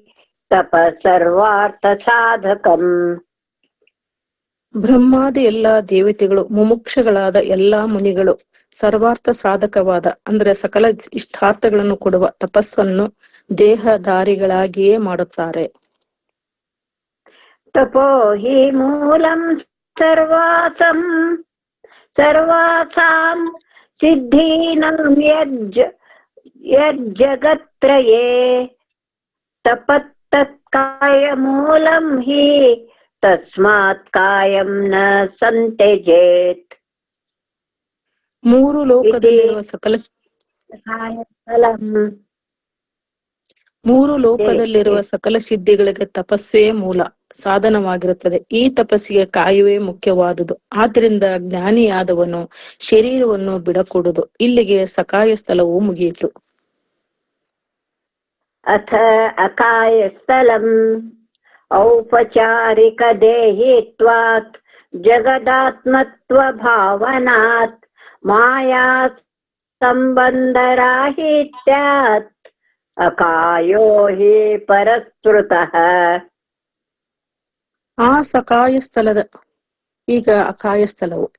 ತಪಸ್ಸರ್ವಾರ್ಥ ಸಾಧಕಂ. ಬ್ರಹ್ಮಾದಿ ಎಲ್ಲಾ ದೇವತೆಗಳು, ಮುಮುಕ್ಷಗಳಾದ ಎಲ್ಲಾ ಮುನಿಗಳು ಸರ್ವಾರ್ಥ ಸಾಧಕವಾದ ಅಂದ್ರೆ ಸಕಲ ಇಷ್ಟಾರ್ಥಗಳನ್ನು ಕೊಡುವ ತಪಸ್ಸನ್ನು ದೇಹಧಾರಿಗಳಾಗಿಯೇ ಮಾಡುತ್ತಾರೆ. ತಪೋ ಹಿ ಮೂಲಂ ಸರ್ವಾಸಾಂ ಸಿದ್ಧೀನಾಂ ಯಜ್ಜಗತ್ರಯೇ ತಪತ್ತತ್ಕಾಯ ಮೂಲಂ ಹಿ ತಸ್ಮಾತ್ ಕಾಯಂ ನ ಸಂತ್ಯಜೇತ್. ಮೂರು ಲೋಕದಲ್ಲಿರುವ ಸಕಲ ಸಿದ್ಧಿಗಳಿಗೆ ತಪಸ್ಸೇ ಮೂಲ ಸಾಧನವಾಗಿರುತ್ತದೆ. ಈ ತಪಸ್ಸಿಗೆ ಕಾಯುವೇ ಮುಖ್ಯವಾದುದು. ಆದ್ರಿಂದ ಜ್ಞಾನಿಯಾದವನು ಶರೀರವನ್ನು ಬಿಡಕೂಡದು. ಇಲ್ಲಿಗೆ ಸಕಾಯ ಸ್ಥಳವು ಮುಗಿಯಿತು. ಅಥ ಅಕಾಯ ಸ್ಥಳಂ ಔಪಚಾರಿಕ ದೇಹಿತ್ವಾತ್ ಜಗದಾತ್ಮತ್ವ ಭಾವನಾತ್ ಮಾಯಾ ಸಂಬಂಧರಾಹಿತ್ಯಾತ್ ಅಕಾಯೋ ಹಿ ಪರಸ್ಪೃತಃ. ಆ ಸಕಾಯ ಸ್ಥಳದ ಈಗ ಅಕಾಯ ಸ್ಥಳವು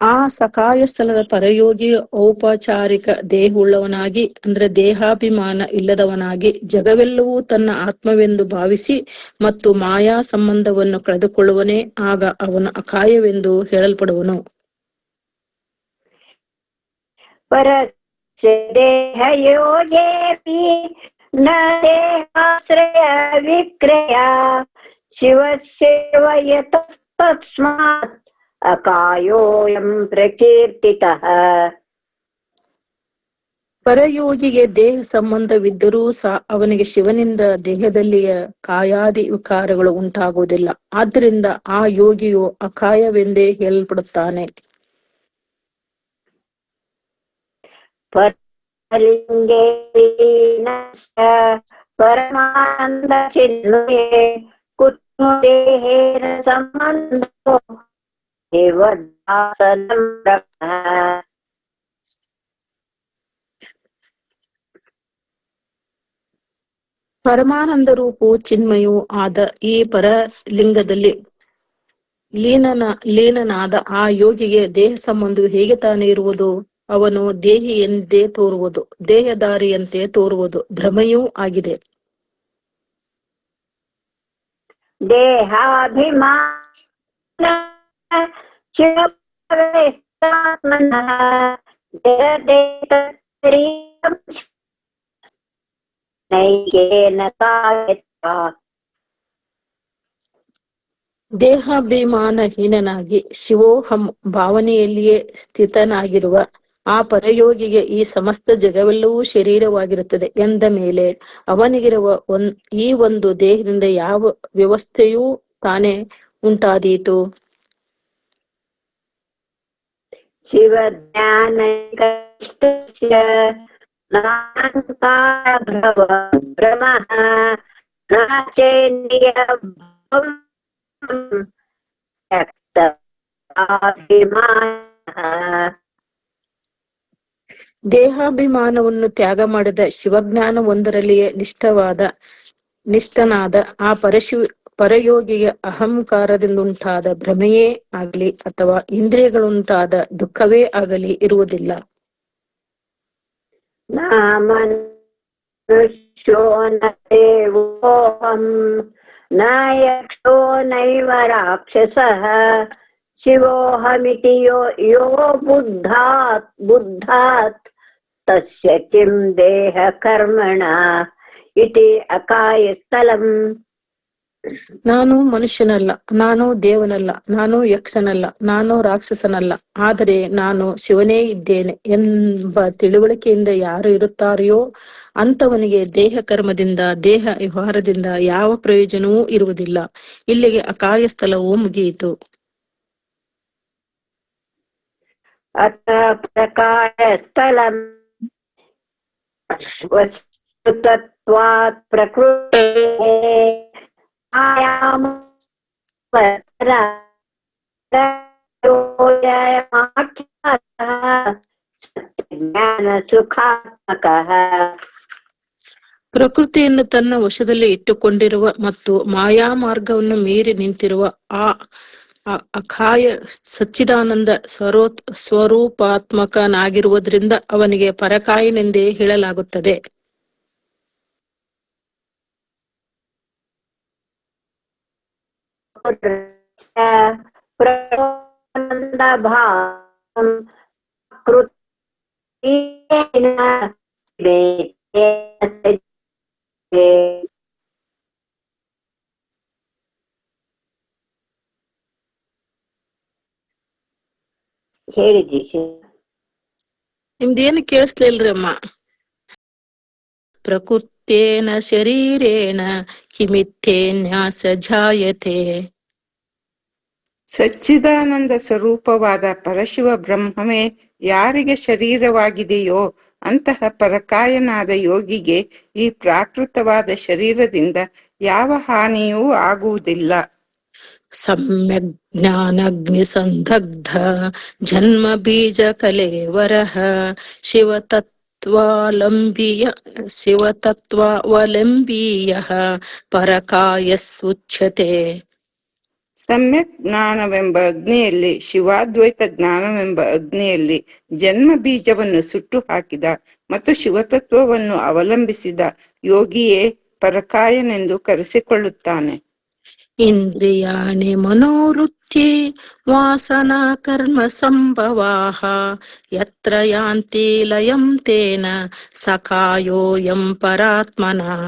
ಆ ಸಕಾಯ ಸ್ಥಳದ ಪರಯೋಗಿ ಔಪಚಾರಿಕ ದೇಹವುಳ್ಳವನಾಗಿ ಅಂದ್ರೆ ದೇಹಾಭಿಮಾನ ಇಲ್ಲದವನಾಗಿ ಜಗವೆಲ್ಲವೂ ತನ್ನ ಆತ್ಮವೆಂದು ಭಾವಿಸಿ ಮತ್ತು ಮಾಯಾ ಸಂಬಂಧವನ್ನು ಕಳೆದುಕೊಳ್ಳುವನೇ. ಆಗ ಅವನು ಅಕಾಯವೆಂದು ಹೇಳಲ್ಪಡುವನು. ಪರಸ್ಯ ದೇಹಯೋಗೇಪಿ ನ ದೇಹಾಶ್ರಯ ವಿಕ್ರಯ ಶಿವಸ್ಯೇವ ಯತಃ ತಸ್ಮಾತ್ ಅಕಾಯೋಯಂ ಪ್ರಕೀರ್ತಿತಃ. ಪರಯೋಗಿಗೆ ದೇಹ ಸಂಬಂಧವಿದ್ದರೂ ಸಹ ಅವನಿಗೆ ಶಿವನಿಂದ ದೇಹದಲ್ಲಿಯ ಕಾಯಾದಿ ವಿಕಾರಗಳು ಉಂಟಾಗುವುದಿಲ್ಲ. ಆದ್ದರಿಂದ ಆ ಯೋಗಿಯು ಅಕಾಯವೆಂದೇ ಹೇಳಲ್ಪಡುತ್ತಾನೆ. ಪರಲಿಂಗೇ ಪರಮಾನಂದ ಚಿನ್ಮಯೇ ಕುತೋ ದೇಹೇನ ಸಂಬಂಧೋ ದೇವದಾಸನಂ ಬ್ರಹ್ಮ. ಪರಮಾನಂದ ರೂಪು ಚಿನ್ಮಯೂ ಆದ ಈ ಪರಲಿಂಗದಲ್ಲಿ ಲೀನನಾದ ಆ ಯೋಗಿಗೆ ದೇಹ ಸಂಬಂಧವು ಹೇಗೆ ತಾನೇ ಇರುವುದು? ಅವನು ದೇಹಿ ಎಂದೇ ತೋರುವುದು, ದೇಹದಾರಿಯಂತೆ ತೋರುವುದು ಭ್ರಮೆಯೂ ಆಗಿದೆ. ದೇಹಾಭಿಮಾನ ಶಿವಪವೇತ್ತಾತ್ಮನಃ ಜಗದೇತರೀಯಂ ನೈಕೇನ ಕಾಯತ್ವಾ. ದೇಹಾಭಿಮಾನಹೀನನಾಗಿ ಶಿವೋಹಂ ಭಾವನೆಯಲ್ಲಿಯೇ ಸ್ಥಿತನಾಗಿರುವ ಆ ಪರಯೋಗಿಗೆ ಈ ಸಮಸ್ತ ಜಗವೆಲ್ಲವೂ ಶರೀರವಾಗಿರುತ್ತದೆ ಎಂದ ಮೇಲೆ ಅವನಿಗಿರುವ ಈ ಒಂದು ದೇಹದಿಂದ ಯಾವ ವ್ಯವಸ್ಥೆಯೂ ತಾನೇ ಉಂಟಾದೀತು? ಶಿವಜ್ಞಾನೈಕಷ್ಟಸ್ಯ ನಾಹಂಕಾರ ಭ್ರಮಃ ನಾಚೇಂದ್ರಿಯಭವಂ ತ್ಯಕ್ತಾಭಿಮಾನಃ. ದೇಹಾಭಿಮಾನವನ್ನು ತ್ಯಾಗ ಮಾಡಿದ ಶಿವಜ್ಞಾನ ಒಂದರಲ್ಲಿಯೇ ನಿಷ್ಠನಾದ ಆ ಪರಯೋಗಿಗೆ ಅಹಂಕಾರದಿಂದುಂಟಾದ ಭ್ರಮೆಯೇ ಆಗಲಿ ಅಥವಾ ಇಂದ್ರಿಯಗಳುಂಟಾದ ದುಃಖವೇ ಆಗಲಿ ಇರುವುದಿಲ್ಲ. ನ ಮನುಷ್ಯೋ ನ ದೇವೋಹಂ ನ ಯಕ್ಷೋ ನೈವ ರಾಕ್ಷಸಃ ಶಿವೋಹಮಿತಿ ಯೋ ಬುದ್ಧಾತ್ ತಸ್ಯ ಕಿಂ ದೇಹ ಕರ್ಮಣ ಇತಿ ಅಕಾಯಸ್ಥಲಂ. ನಾನು ಮನುಷ್ಯನಲ್ಲ, ನಾನು ದೇವನಲ್ಲ, ನಾನು ಯಕ್ಷನಲ್ಲ, ನಾನು ರಾಕ್ಷಸನಲ್ಲ, ಆದರೆ ನಾನು ಶಿವನೇ ಇದ್ದೇನೆ ಎಂಬ ತಿಳುವಳಿಕೆಯಿಂದ ಯಾರು ಇರುತ್ತಾರೆಯೋ ಅಂತವನಿಗೆ ದೇಹ ಕರ್ಮದಿಂದ ದೇಹ ವ್ಯವಹಾರದಿಂದ ಯಾವ ಪ್ರಯೋಜನವೂ ಇರುವುದಿಲ್ಲ. ಇಲ್ಲಿಗೆ ಅಕಾಯ ಸ್ಥಳವೂ ಮುಗಿಯಿತು. ಅತ ಪ್ರಕಾಯ ಸ್ಥಳಂ ವಸ್ತುತತ್ವಾತ್ ಪ್ರಕೃತೇಃ ಜ್ಞಾನ ಸುಖಾತ್ಮಕಃ. ಪ್ರಕೃತಿಯನ್ನು ತನ್ನ ವಶದಲ್ಲಿ ಇಟ್ಟುಕೊಂಡಿರುವ ಮತ್ತು ಮಾಯಾ ಮಾರ್ಗವನ್ನು ಮೀರಿ ನಿಂತಿರುವ ಆ ಅಖಾಯ ಸಚ್ಚಿದಾನಂದ ಸ್ವರೂಪಾತ್ಮಕನಾಗಿರುವುದರಿಂದ ಅವನಿಗೆ ಪರಕಾಯನೆಂದೇ ಹೇಳಲಾಗುತ್ತದೆ. ಹೇಳಿದ್ರಿ ನಿಮ್ದೇನು ಕೇಳಿಸ್ಲಿಲ್ರಿ ಅಮ್ಮ. ಪ್ರಕೃತೇನ ಶರೀರೇಣ ಕಿಮಿತ್ತೇನ್ಯಾಸ ಜಾಯತೆ. ಸಚ್ಚಿದಾನಂದ ಸ್ವರೂಪವಾದ ಪರಶಿವ ಬ್ರಹ್ಮವೇ ಯಾರಿಗೆ ಶರೀರವಾಗಿದೆಯೋ ಅಂತಹ ಪರಕಾಯನಾದ ಯೋಗಿಗೆ ಈ ಪ್ರಾಕೃತವಾದ ಶರೀರದಿಂದ ಯಾವ ಹಾನಿಯೂ ಆಗುವುದಿಲ್ಲ. ಸಮ್ಯಕ್ ಜ್ಞಾನಗ್ನಿ ಸಂದಗ್ಧ ಜನ್ಮ ಬೀಜ ಕಲೇವರಃ ಶಿವತತ್ವಾವಲಂಬೀಯ ಪರಕಾಯಸ್ಸುಚ್ಯತೆ. ಸಮ್ಯಕ್ ಜ್ಞಾನವೆಂಬ ಅಗ್ನಿಯಲ್ಲಿ, ಶಿವಾದ್ವೈತ ಜ್ಞಾನವೆಂಬ ಅಗ್ನಿಯಲ್ಲಿ ಜನ್ಮ ಬೀಜವನ್ನು ಸುಟ್ಟು ಹಾಕಿದ ಮತ್ತು ಶಿವತತ್ವವನ್ನು ಅವಲಂಬಿಸಿದ ಯೋಗಿಯೇ ಪರಕಾಯನೆಂದು ಕರೆಸಿಕೊಳ್ಳುತ್ತಾನೆ. ಇಂದ್ರಿಯಾಣಿ ಮನೋವೃತ್ತಿ ವಾಸನಾ ಕರ್ಮ ಸಂಭವಾಃ ಯತ್ರ ಯಾಂತಿ ಲಯಂ ತೇನ ಸಖಾಯೋಯಂ ಪರಾತ್ಮನಃ.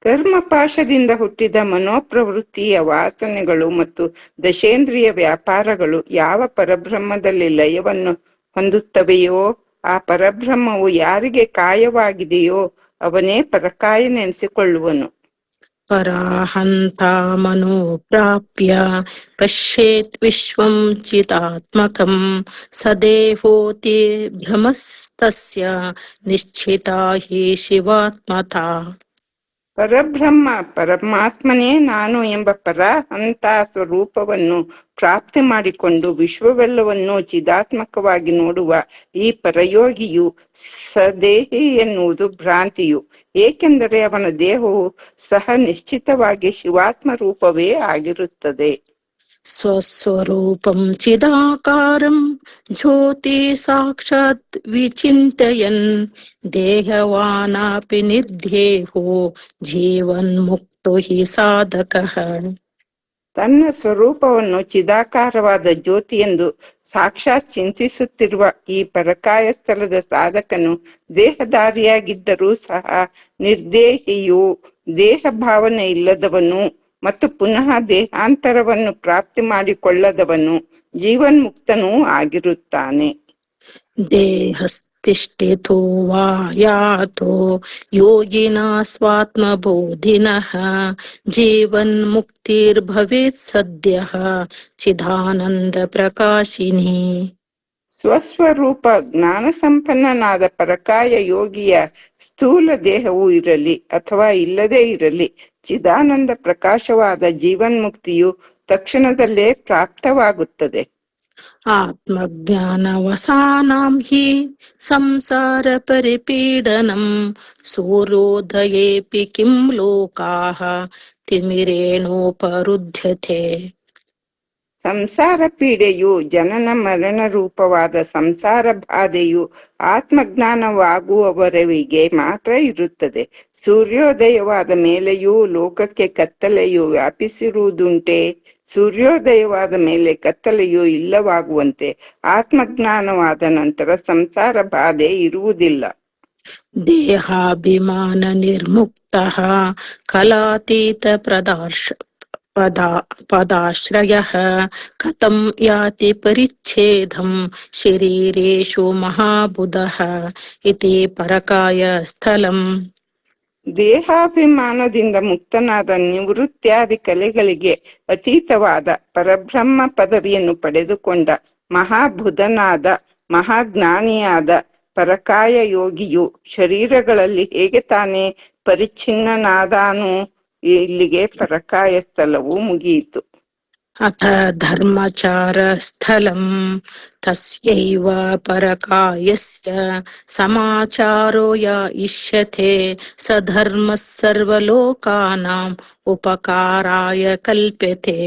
ಕರ್ಮಪಾಶದಿಂದ ಹುಟ್ಟಿದ ಮನೋಪ್ರವೃತ್ತಿಯ ವಾಸನೆಗಳು ಮತ್ತು ದಶೇಂದ್ರಿಯ ವ್ಯಾಪಾರಗಳು ಯಾವ ಪರಬ್ರಹ್ಮದಲ್ಲಿ ಲಯವನ್ನು ಹೊಂದುತ್ತವೆಯೋ ಆ ಪರಬ್ರಹ್ಮವು ಯಾರಿಗೆ ಕಾಯವಾಗಿದೆಯೋ ಅವನೇ ಪರಕಾಯನೆನಿಸಿಕೊಳ್ಳುವನು. ಪರಾಹಂತ ಮನೋ ಪ್ರಾಪ್ಯ ಪಶ್ಯೇತ್ ವಿಶ್ವಂ ಚಿತಾತ್ಮಕಂ ಸದೇಹೋತಿ ಭ್ರಮಸ್ತಸ್ಯ ನಿಶ್ಚಿತಾ ಹಿ ಶಿವಾತ್ಮತಾ. ಪರಬ್ರಹ್ಮ ಪರಮಾತ್ಮನೇ ನಾನು ಎಂಬ ಪರಹಂತ ಸ್ವರೂಪವನ್ನು ಪ್ರಾಪ್ತಿ ಮಾಡಿಕೊಂಡು ವಿಶ್ವವೆಲ್ಲವನ್ನು ಚಿದಾತ್ಮಕವಾಗಿ ನೋಡುವ ಈ ಪರಯೋಗಿಯು ಸದೇಹಿ ಎನ್ನುವುದು ಭ್ರಾಂತಿಯು, ಏಕೆಂದರೆ ಅವನ ದೇಹವು ಸಹ ನಿಶ್ಚಿತವಾಗಿ ಶಿವಾತ್ಮ ರೂಪವೇ ಆಗಿರುತ್ತದೆ. ಸ್ವಸ್ವರೂಪಂ ಚಿದಾಕಾರಂ ಜ್ಯೋತಿ ಸಾಕ್ಷಾತ್ ವಿಚಿಂತಯನ್ ದೇಹವಾನಾಪಿ ನಿರ್ದೇಹೋ ಜೀವನ್ ಮುಕ್ತೋ ಹಿ ಸಾಧಕಃ. ತನ್ನ ಸ್ವರೂಪವನ್ನು ಚಿದಾಕಾರವಾದ ಜ್ಯೋತಿ ಎಂದು ಸಾಕ್ಷಾತ್ ಚಿಂತಿಸುತ್ತಿರುವ ಈ ಪರಕಾಯ ಸ್ಥಳದ ಸಾಧಕನು ದೇಹಧಾರಿಯಾಗಿದ್ದರೂ ಸಹ ನಿರ್ದೇಹಿಯು, ದೇಹ ಭಾವನೆ ಇಲ್ಲದವನು ಮತ್ತು ಪುನಃ ದೇಹಾಂತರವನ್ನು ಪ್ರಾಪ್ತಿ ಮಾಡಿಕೊಳ್ಳದವನು, ಜೀವನ್ಮುಕ್ತನೂ ಆಗಿರುತ್ತಾನೆ. ದೇಹಸ್ಥಿಷ್ಠಿತೋ ವಾ ಯಾತೋ ಯೋಗಿನ ಸ್ವಾತ್ಮಬೋಧಿನಃ ಜೀವನ್ ಮುಕ್ತಿರ್ಭವೇತ್ ಸದ್ಯಃ ಚಿದಾನಂದ ಪ್ರಕಾಶಿನಿ. ಸ್ವಸ್ವರೂಪ ಜ್ಞಾನ ಸಂಪನ್ನನಾದ ಪರಕಾಯ ಯೋಗಿಯ ಸ್ಥೂಲ ದೇಹವು ಇರಲಿ ಅಥವಾ ಇಲ್ಲದೇ ಇರಲಿ, ಚಿದಾನಂದ ಪ್ರಕಾಶವಾದ ಜೀವನ್ಮುಕ್ತಿಯು ತಕ್ಷಣದಲ್ಲೇ ಪ್ರಾಪ್ತವಾಗುತ್ತದೆ. ಆತ್ಮಜ್ಞಾನವಸಾನಾಂ ಹಿ ಸಂಸಾರ ಪರಿಪೀಡನಂ ಸೂರ್ಯೋದಯೇಪಿ ಕಿಂ ಲೋಕಾಃ ತಿಮಿರೇಣೋಪರುಧ್ಯತೆ. ಸಂಸಾರ ಪೀಡೆಯು, ಜನನ ಮರಣ ರೂಪವಾದ ಸಂಸಾರ ಬಾಧೆಯು ಆತ್ಮಜ್ಞಾನವಾಗುವವರೆವಿಗೆ ಮಾತ್ರ ಇರುತ್ತದೆ. ಸೂರ್ಯೋದಯವಾದ ಮೇಲೆಯೂ ಲೋಕಕ್ಕೆ ಕತ್ತಲೆಯು ವ್ಯಾಪಿಸಿರುವುದುಂಟೆ? ಸೂರ್ಯೋದಯವಾದ ಮೇಲೆ ಕತ್ತಲೆಯು ಇಲ್ಲವಾಗುವಂತೆ ಆತ್ಮಜ್ಞಾನವಾದ ನಂತರ ಸಂಸಾರ ಬಾಧೆ ಇರುವುದಿಲ್ಲ. ದೇಹಾಭಿಮಾನ ನಿರ್ಮುಕ್ತಃ ಕಲಾತೀತ ಪದಾಶ್ರಯಃ ಕಥಂ ಯಾತಿ ಪರಿಚ್ಛೇದಂ ಶರೀರೇಷು ಮಹಾಬುಧಃ ಇತಿ ಪರಕಾಯ ಸ್ಥಳಂ. ದೇಹಾಭಿಮಾನದಿಂದ ಮುಕ್ತನಾದ ನಿವೃತ್ತ್ಯಾದಿ ಕಲೆಗಳಿಗೆ ಅತೀತವಾದ ಪರಬ್ರಹ್ಮ ಪದವಿಯನ್ನು ಪಡೆದುಕೊಂಡ ಮಹಾಬುಧನಾದ ಮಹಾಜ್ಞಾನಿಯಾದ ಪರಕಾಯ ಯೋಗಿಯು ಶರೀರಗಳಲ್ಲಿ ಹೇಗೆ ತಾನೇ ಪರಿಚ್ಛಿನ್ನನಾದಾನು. ಇಲ್ಲಿಗೆ ಪರಕಾಯ ಸ್ಥಳವು ಮುಗಿಯಿತು. ಅಥ ಧರ್ಮಚಾರ ಸ್ಥಳಂ ತಸ್ಯೈವ ಪರಕಾಯಸ್ಯ ಸಮಾಚಾರೋ ಯ ಇಷ್ಯತೆ ಸ ಧರ್ಮಃ ಸರ್ವಲೋಕಾನಾಂ ಉಪಕಾರಾಯ ಕಲ್ಪ್ಯತೆ.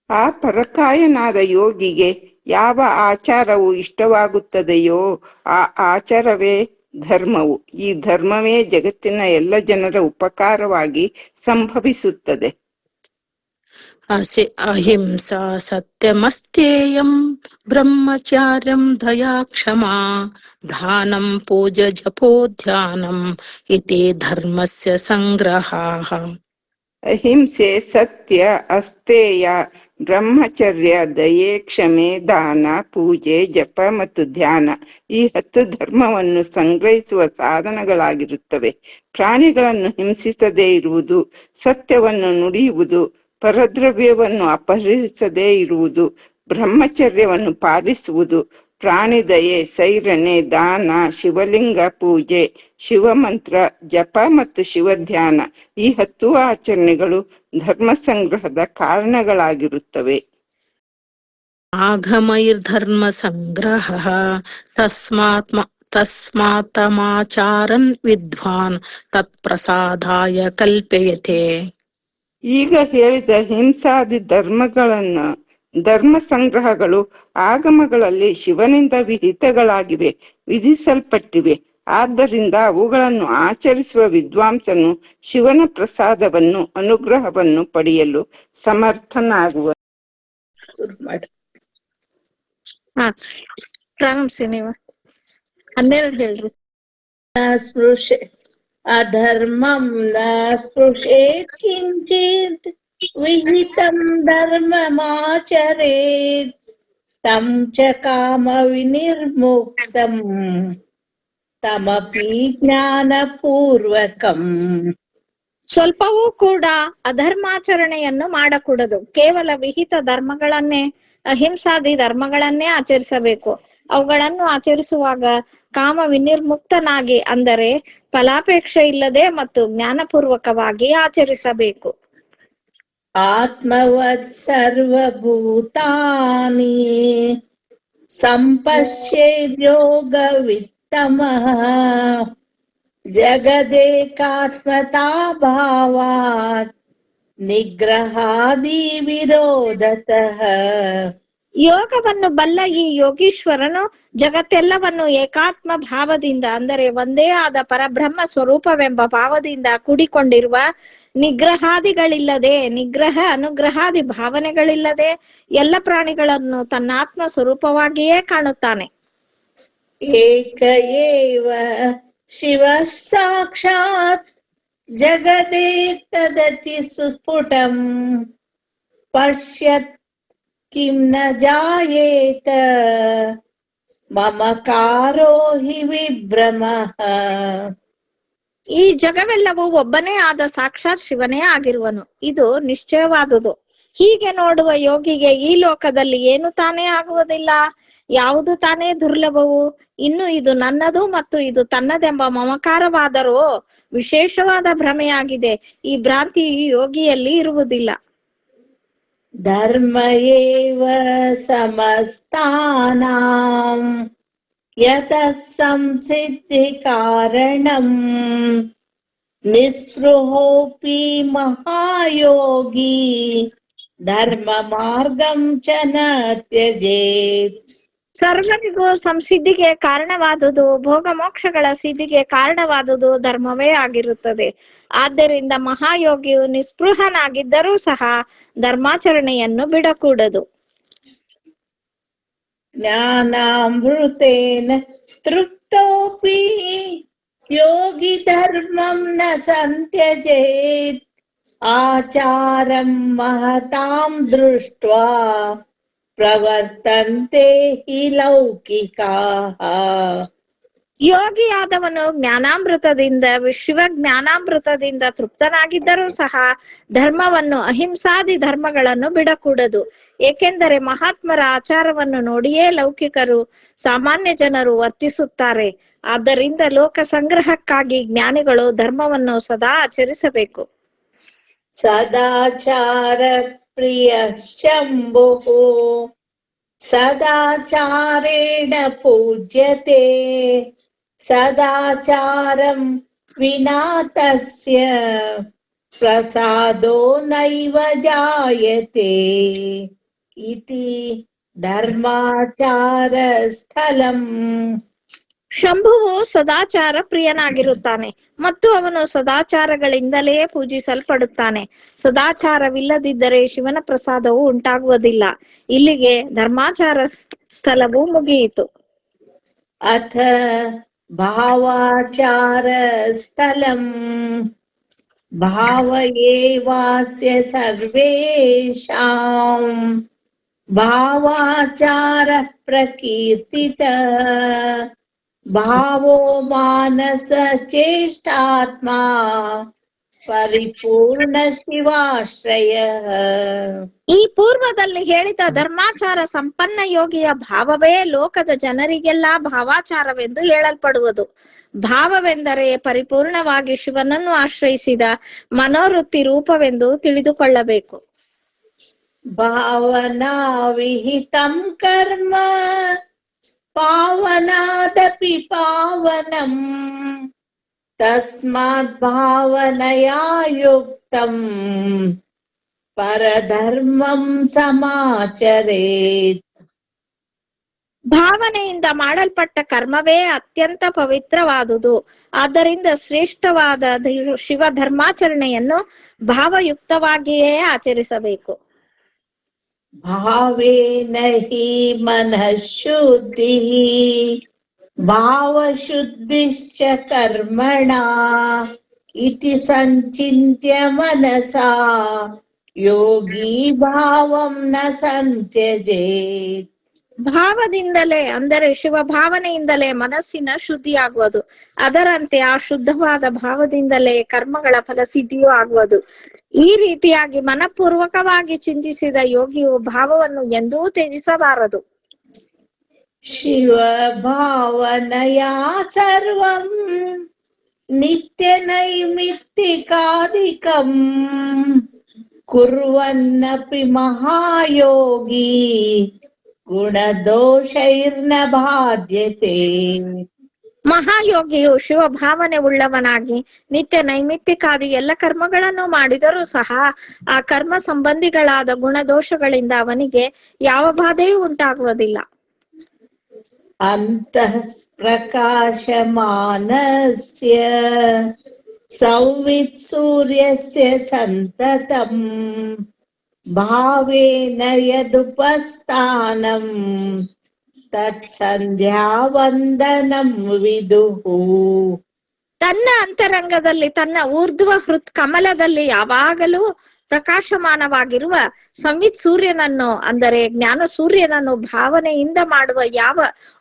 ಆ ಪರಕಾಯನಾದ ಯೋಗಿಗೆ ಯಾವ ಆಚಾರವು ಇಷ್ಟವಾಗುತ್ತದೆಯೋ ಆ ಆಚಾರವೇ ಧರ್ಮವು. ಈ ಧರ್ಮವೇ ಜಗತ್ತಿನ ಎಲ್ಲ ಜನರ ಉಪಕಾರವಾಗಿ ಸಂಭವಿಸುತ್ತದೆ. ಅಹಿಂಸಾ ಸತ್ಯಮಸ್ತೇಯಂ ಬ್ರಹ್ಮಚಾರ್ಯಂ ದಯಾ ಕ್ಷಮಾ ದಾನಂ ಪೂಜ ಜಪೋ ಧ್ಯಾನಂ ಇತಿ ಧರ್ಮಸ್ಯ ಸಂಗ್ರಹಾಃ. ಅಹಿಂಸೆ, ಸತ್ಯ, ಅಸ್ತೇಯ, ಬ್ರಹ್ಮಚರ್ಯ, ದಯೆ, ಕ್ಷಮೆ, ದಾನ, ಪೂಜೆ, ಜಪ ಮತ್ತು ಧ್ಯಾನ ಈ 10 ಧರ್ಮವನ್ನು ಸಂಗ್ರಹಿಸುವ ಸಾಧನಗಳಾಗಿರುತ್ತವೆ. ಪ್ರಾಣಿಗಳನ್ನು ಹಿಂಸಿಸದೇ ಇರುವುದು, ಸತ್ಯವನ್ನು ನುಡಿಯುವುದು, ಪರದ್ರವ್ಯವನ್ನು ಅಪಹರಿಸದೇ ಇರುವುದು, ಬ್ರಹ್ಮಚರ್ಯವನ್ನು ಪಾಲಿಸುವುದು, ಪ್ರಾಣಿ ದಯೆ, ಸೈರಣೆ, ದಾನ, ಶಿವಲಿಂಗ ಪೂಜೆ, ಶಿವಮಂತ್ರ ಜಪ ಮತ್ತು ಶಿವಧ್ಯಾನ ಈ 10 ಆಚರಣೆಗಳು ಧರ್ಮ ಸಂಗ್ರಹದ ಕಾರಣಗಳಾಗಿರುತ್ತವೆ. ಆಗಮೈರ್ಧರ್ಮ ಸಂಗ್ರಹಃ ತಸ್ಮಾತ್ತಮಾಚಾರನ್ ವಿದ್ವಾನ್ ತತ್ಪ್ರಸಾದಾಯ ಕಲ್ಪಯತೆ. ಈಗ ಹೇಳಿದ ಹಿಂಸಾದಿ ಧರ್ಮ ಸಂಗ್ರಹಗಳು ಆಗಮಗಳಲ್ಲಿ ಶಿವನಿಂದ ವಿಹಿತಗಳಾಗಿವೆ, ವಿಧಿಸಲ್ಪಟ್ಟಿವೆ. ಆದ್ದರಿಂದ ಅವುಗಳನ್ನು ಆಚರಿಸುವ ವಿದ್ವಾಂಸನು ಶಿವನ ಪ್ರಸಾದವನ್ನು, ಅನುಗ್ರಹವನ್ನು ಪಡೆಯಲು ಸಮರ್ಥನಾಗುವ. ಪ್ರಾರಂಭಿಸಿ ನೀವು 12 ಹೇಳ್ರಿ. ಅಧರ್ಮಂ ನ ಸ್ಪೃಶೇತ್ ಕಿಂಚಿತ್ ವಿಹಿತಂ ಧರ್ಮಮಾಚರೇತ್ ತಂ ಚ ಕಾಮ ವಿನಿರ್ಮುಕ್ತಂ ತಮಪಿ ಜ್ಞಾನಪೂರ್ವಕಂ. ಸ್ವಲ್ಪವೂ ಕೂಡ ಅಧರ್ಮಾಚರಣೆಯನ್ನು ಮಾಡಕೂಡದು. ಕೇವಲ ವಿಹಿತ ಧರ್ಮಗಳನ್ನೇ, ಅಹಿಂಸಾದಿ ಧರ್ಮಗಳನ್ನೇ ಆಚರಿಸಬೇಕು. ಅವುಗಳನ್ನು ಆಚರಿಸುವಾಗ ಕಾಮ ವಿನಿರ್ಮುಕ್ತನಾಗಿ ಅಂದರೆ ಫಲಾಪೇಕ್ಷೆ ಇಲ್ಲದೆ ಮತ್ತು ಜ್ಞಾನಪೂರ್ವಕವಾಗಿ ಆಚರಿಸಬೇಕು. ಆತ್ಮವತ್ ಸರ್ವಭೂತಾನಿ ಸಂಪಶ್ಯೇದ್ಯೋಗವಿತ್ತಮಃ ಜಗದೇಕಾತ್ಮತಾ ಭಾವಾತ್ ನಿಗ್ರಹಾದಿ ವಿರೋಧತಃ. ಯೋಗವನ್ನು ಬಲ್ಲ ಈ ಯೋಗೀಶ್ವರನು ಜಗತ್ತೆಲ್ಲವನ್ನು ಏಕಾತ್ಮ ಭಾವದಿಂದ ಅಂದರೆ ಒಂದೇ ಆದ ಪರಬ್ರಹ್ಮ ಸ್ವರೂಪವೆಂಬ ಭಾವದಿಂದ ಕೂಡಿಕೊಂಡಿರುವ ನಿಗ್ರಹಾದಿಗಳಿಲ್ಲದೆ ನಿಗ್ರಹ ಅನುಗ್ರಹಾದಿ ಭಾವನೆಗಳಿಲ್ಲದೆ ಎಲ್ಲ ಪ್ರಾಣಿಗಳನ್ನು ತನ್ನ ಆತ್ಮ ಸ್ವರೂಪವಾಗಿಯೇ ಕಾಣುತ್ತಾನೆ. ಏಕ ಏವ ಶಿವ ಸಾಕ್ಷಾತ್ ಜಗದೇತದತಿ ಸುಸ್ಫುಟಂ ಪಶ್ಯತ್ ಕಿಂ ನ ಜಾಯೇತ ಮಮಕಾರೋ ಹಿ ವಿಭ್ರಮಃ. ಈ ಜಗವೆಲ್ಲವೂ ಒಬ್ಬನೇ ಆದ ಸಾಕ್ಷಾತ್ ಶಿವನೇ ಆಗಿರುವನು, ಇದು ನಿಶ್ಚಯವಾದುದು. ಹೀಗೆ ನೋಡುವ ಯೋಗಿಗೆ ಈ ಲೋಕದಲ್ಲಿ ಏನು ತಾನೇ ಆಗುವುದಿಲ್ಲ, ಯಾವುದು ತಾನೇ ದುರ್ಲಭವು. ಇನ್ನು ಇದು ನನ್ನದು ಮತ್ತು ಇದು ತನ್ನದೆಂಬ ಮಮಕಾರವಾದರೂ ವಿಶೇಷವಾದ ಭ್ರಮೆಯಾಗಿದೆ. ಈ ಭ್ರಾಂತಿ ಈ ಯೋಗಿಯಲ್ಲಿ ಇರುವುದಿಲ್ಲ. ಧರ್ಮ ಏವ ಸಮಸ್ತಾನಾಂ ಯತಃ ಸಂಸಿದ್ಧಿ ಕಾರಣಂ ನಿಸ್ಪೃಹೋಪಿ ಮಹಾಯೋಗಿ ಧರ್ಮ ಮಾರ್ಗಂ ಚ ನ ತ್ಯಜೇತ್. ಸರ್ವರಿಗೂ ಸಂಸಿದ್ಧಿಗೆ ಕಾರಣವಾದುದು, ಭೋಗ ಮೋಕ್ಷಗಳ ಸಿದ್ಧಿಗೆ ಕಾರಣವಾದುದು ಧರ್ಮವೇ ಆಗಿರುತ್ತದೆ. ಆದ್ದರಿಂದ ಮಹಾಯೋಗಿಯು ನಿಸ್ಪೃಹನಾಗಿದ್ದರೂ ಸಹ ಧರ್ಮಾಚರಣೆಯನ್ನು ಬಿಡಕೂಡದು. ಜ್ಞಾನಾಮೃತೇನ ತೃಪ್ತೋಪಿ ಯೋಗಿ ಧರ್ಮಂ ನ ಸಂತ್ಯಜೇತ್ ಆಚಾರಂ ಮಹತಾಂ ದೃಷ್ಟ್ವಾ ಪ್ರವರ್ತಂತೆ ಹಿ ಲೌಕಿಕಾಃ. ಯೋಗಿಯಾದವನು ಜ್ಞಾನಾಮೃತದಿಂದ ಶಿವ ಜ್ಞಾನಾಮೃತದಿಂದ ತೃಪ್ತನಾಗಿದ್ದರೂ ಸಹ ಧರ್ಮವನ್ನು ಅಹಿಂಸಾದಿ ಧರ್ಮಗಳನ್ನು ಬಿಡಕೂಡದು. ಏಕೆಂದರೆ ಮಹಾತ್ಮರ ಆಚಾರವನ್ನು ನೋಡಿಯೇ ಲೌಕಿಕರು ಸಾಮಾನ್ಯ ಜನರು ವರ್ತಿಸುತ್ತಾರೆ. ಆದ್ದರಿಂದ ಲೋಕ ಸಂಗ್ರಹಕ್ಕಾಗಿ ಜ್ಞಾನಿಗಳು ಧರ್ಮವನ್ನು ಸದಾ ಆಚರಿಸಬೇಕು. ಸದಾಚಾರ ಪ್ರಿಯ ಶಂಭುಃ ಸದಾಚಾರೇಣ ಪೂಜ್ಯತೆ ಸದಾಚಾರಂ ವಿನಾ ತಸ್ಯ ಪ್ರಸಾದೋ ನೈವ ಜಾಯತೆ ಇತಿ ಧರ್ಮಾಚಾರ ಸ್ಥಳಂ. ಶಂಭುವು ಸದಾಚಾರ ಪ್ರಿಯನಾಗಿರುತ್ತಾನೆ ಮತ್ತು ಅವನು ಸದಾಚಾರಗಳಿಂದಲೇ ಪೂಜಿಸಲ್ಪಡುತ್ತಾನೆ. ಸದಾಚಾರವಿಲ್ಲದಿದ್ದರೆ ಶಿವನ ಪ್ರಸಾದವು ಉಂಟಾಗುವುದಿಲ್ಲ. ಇಲ್ಲಿಗೆ ಧರ್ಮಾಚಾರ ಸ್ಥಳವು ಮುಗಿಯಿತು. ಅಥ ಭಾವಾಚಾರ ಸ್ಥಳಂ ಭಾವ ಏವಾಸ್ಯ ಸರ್ವೇಷಾಂ ಭಾವಾಚಾರ ಪ್ರಕೀರ್ತಿತ ಭಾವೋ ಮಾನಸ ಚೇಷ್ಟಾತ್ಮ ಪರಿಪೂರ್ಣ ಶಿವಾಶ್ರಯ. ಈ ಪೂರ್ವದಲ್ಲಿ ಹೇಳಿದ ಧರ್ಮಾಚಾರ ಸಂಪನ್ನ ಯೋಗಿಯ ಭಾವವೇ ಲೋಕದ ಜನರಿಗೆಲ್ಲ ಭಾವಾಚಾರವೆಂದು ಹೇಳಲ್ಪಡುವುದು. ಭಾವವೆಂದರೆ ಪರಿಪೂರ್ಣವಾಗಿ ಶಿವನನ್ನು ಆಶ್ರಯಿಸಿದ ಮನೋವೃತ್ತಿ ರೂಪವೆಂದು ತಿಳಿದುಕೊಳ್ಳಬೇಕು. ಭಾವನಾ ವಿಹಿತಂ ಕರ್ಮ ಪಾವನಾದಪಿ ಪಾವನಂ ತಸ್ಮಾತ್ ಭಾವನಯಾ ಯುಕ್ತಂ ಪರಧರ್ಮಂ ಸಮಾಚರೇತ್. ಭಾವನೆಯಿಂದ ಮಾಡಲ್ಪಟ್ಟ ಕರ್ಮವೇ ಅತ್ಯಂತ ಪವಿತ್ರವಾದುದು. ಆದ್ದರಿಂದ ಶ್ರೇಷ್ಠವಾದ ಶಿವ ಧರ್ಮಾಚರಣೆಯನ್ನು ಭಾವಯುಕ್ತವಾಗಿಯೇ ಆಚರಿಸಬೇಕು. ಭಾವೇನ ಹಿ ಮನಃ ಶುದ್ಧಿ ಭಾವಶುದ್ಧಿಶ್ಚ ಕರ್ಮಣ ಇತಿ ಸಂಚಿತ್ಯ ಮನಸಾ ಯೋಗಿ ಭಾವಂ ನ ಸಂತ್ಯಜೇತ್. ಭಾವದಿಂದಲೇ ಅಂದರೆ ಶಿವ ಭಾವನೆಯಿಂದಲೇ ಮನಸ್ಸಿನ ಶುದ್ಧಿಯಾಗುವುದು. ಅದರಂತೆ ಆ ಶುದ್ಧವಾದ ಭಾವದಿಂದಲೇ ಕರ್ಮಗಳ ಫಲಸಿದ್ಧಿಯೂ ಆಗುವುದು. ಈ ರೀತಿಯಾಗಿ ಮನಪೂರ್ವಕವಾಗಿ ಚಿಂತಿಸಿದ ಯೋಗಿಯು ಭಾವವನ್ನು ಎಂದೂ ತ್ಯಜಿಸಬಾರದು. ಶಿವ ಭಾವನಯಾ ಸರ್ವಂ ನಿತ್ಯ ನೈಮಿತ್ತಿಕಾದಿಕಂ ಕುರ್ವನ್ನಪಿ ಮಹಾಯೋಗಿ ಗುಣದೋಷೈರ್ನ ಬಾಧ್ಯತೆ. ಮಹಾಯೋಗಿಯು ಶಿವ ಭಾವನೆ ಉಳ್ಳವನಾಗಿ ನಿತ್ಯ ನೈಮಿತ್ತಿಕಾದಿ ಎಲ್ಲ ಕರ್ಮಗಳನ್ನು ಮಾಡಿದರೂ ಸಹ ಆ ಕರ್ಮ ಸಂಬಂಧಿಗಳಾದ ಗುಣದೋಷಗಳಿಂದ ಅವನಿಗೆ ಯಾವ ಬಾಧೆಯೂ ಉಂಟಾಗುವುದಿಲ್ಲ. ಅಂತಃ ಪ್ರಕಾಶಮಾನಸ್ಯ ಸಂವಿತ್ ಸೂರ್ಯಸ್ಯ ಸಂತತಂ ಭಾವೇನ ಯದುಪಸ್ಥಾನಂ ತತ್ಸಂಧ್ಯಾ ವಂದನಂ ವಿದುಹು. ತನ್ನ ಅಂತರಂಗದಲ್ಲಿ ತನ್ನ ಊರ್ಧ್ವ ಹೃತ್ ಕಮಲದಲ್ಲಿ ಯಾವಾಗಲೂ ಪ್ರಕಾಶಮಾನವಾಗಿರುವ ಸಂವಿತ್ ಸೂರ್ಯನನ್ನು ಅಂದರೆ ಜ್ಞಾನ ಸೂರ್ಯನನ್ನು ಭಾವನೆಯಿಂದ ಮಾಡುವ ಯಾವ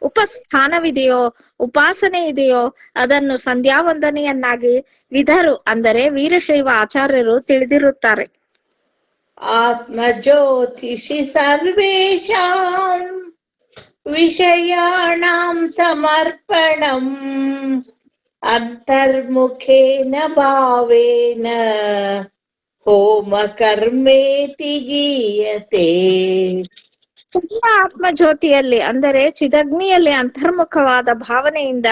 ಉಪಸ್ಥಾನವಿದೆಯೋ ಉಪಾಸನೆ ಇದೆಯೋ ಅದನ್ನು ಸಂಧ್ಯಾವಂದನೆಯನ್ನಾಗಿ ವಿಧರು ಅಂದರೆ ವೀರಶೈವ ಆಚಾರ್ಯರು ತಿಳಿದಿರುತ್ತಾರೆ. ಆತ್ಮಜ್ಯೋತಿಷಿ ಸರ್ವೇಷಾಂ ವಿಷಯಾಣಾಂ ಸಮರ್ಪಣಂ ಅಂತರ್ಮುಖೇನ ಭಾವೇನ ಹೋಮ ಕರ್ಮೇತಿ ಗೀಯತೆ. ಆತ್ಮ ಜ್ಯೋತಿಯಲ್ಲಿ ಅಂದರೆ ಚಿದಗ್ನಿಯಲ್ಲಿ ಅಂತರ್ಮುಖವಾದ ಭಾವನೆಯಿಂದ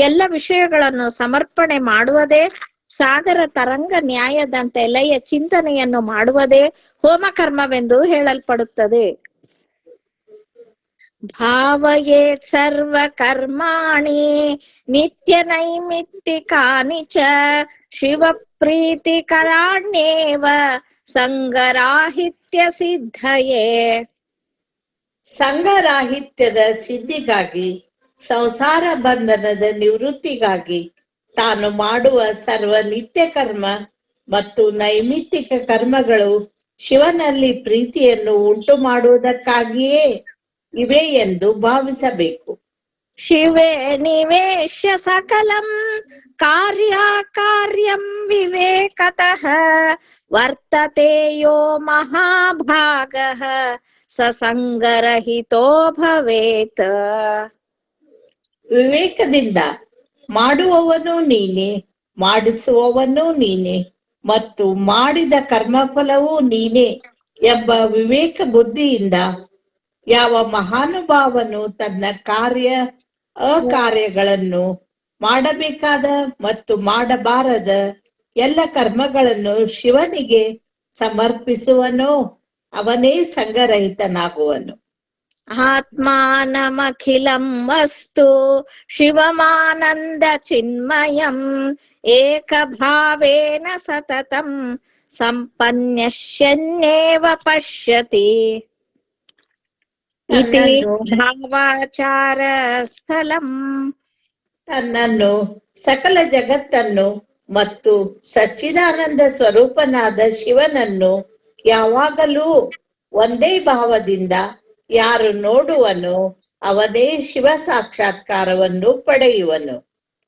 ಎಲ್ಲ ವಿಷಯಗಳನ್ನು ಸಮರ್ಪಣೆ ಮಾಡುವುದೇ, ಸಾಗರ ತರಂಗ ನ್ಯಾಯದಂತೆ ಲಯ ಚಿಂತನೆಯನ್ನು ಮಾಡುವುದೇ ಹೋಮಕರ್ಮವೆಂದು ಹೇಳಲ್ಪಡುತ್ತದೆ. ಭಾವಯೇತ್ ಸರ್ವ ಕರ್ಮಾಣಿ ನಿತ್ಯ ನೈಮಿತ್ತಿಕಾನಿ ಚ ಶಿವ ಪ್ರೀತಿಕರಾಣ್ಯೇವ ಸಂಗರಾಹಿತ್ಯ ಸಿದ್ಧಯೇ. ಸಂಘರಾಹಿತ್ಯದ ಸಿದ್ಧಿಗಾಗಿ, ಸಂಸಾರ ಬಂಧನದ ನಿವೃತ್ತಿಗಾಗಿ ತಾನು ಮಾಡುವ ಸರ್ವ ನಿತ್ಯ ಕರ್ಮ ಮತ್ತು ನೈಮಿತ್ತಿಕ ಕರ್ಮಗಳು ಶಿವನಲ್ಲಿ ಪ್ರೀತಿಯನ್ನು ಉಂಟು ಮಾಡುವುದಕ್ಕಾಗಿಯೇ ಇವೆ ಎಂದು ಭಾವಿಸಬೇಕು. ಶಿವೇ ನಿವೇಶ್ಯ ಸಕಲಂ ಕಾರ್ಯಂ ವಿವೇಕತಃ ವರ್ತತೆ ಯೋ ಮಹಾಭಾಗಃ ಸಸಂಗರಹಿತೋ ಭವೇತ್. ವಿವೇಕದಿಂದ ಮಾಡುವವನು ನೀನೆ, ಮಾಡಿಸುವವನು ನೀನೆ ಮತ್ತು ಮಾಡಿದ ಕರ್ಮಫಲವೂ ನೀನೆ ಎಂಬ ವಿವೇಕ ಬುದ್ಧಿಯಿಂದ ಯಾವ ಮಹಾನುಭಾವನು ತನ್ನ ಕಾರ್ಯ ಅಕಾರ್ಯಗಳನ್ನು ಮಾಡಬೇಕಾದ ಮತ್ತು ಮಾಡಬಾರದ ಎಲ್ಲ ಕರ್ಮಗಳನ್ನು ಶಿವನಿಗೆ ಸಮರ್ಪಿಸುವನೋ ಅವನೇ ಸಂಗರಹಿತನಾಗುವನು. ಆತ್ಮಾನಮಖಿಲಂ ವಸ್ತು ಶಿವಮಾನಂದ ಚಿನ್ಮಯಂ ಏಕಭಾವೇನ ಸತತಂ ಸಂಪನ್ಯಶ್ಯನ್ನೇವ ಪಶ್ಯತಿ. ಇತಿ ಭಾವಾಚಾರ ಸ್ಥಳಂ. ತನ್ನನ್ನು ಸಕಲ ಜಗತ್ತನ್ನು ಮತ್ತು ಸಚ್ಚಿದಾನಂದ ಸ್ವರೂಪನಾದ ಶಿವನನ್ನು ಯಾವಾಗಲೂ ಒಂದೇ ಭಾವದಿಂದ ಯಾರು ನೋಡುವನೋ ಅವನೇ ಶಿವ ಸಾಕ್ಷಾತ್ಕಾರವನ್ನು ಪಡೆಯುವನು.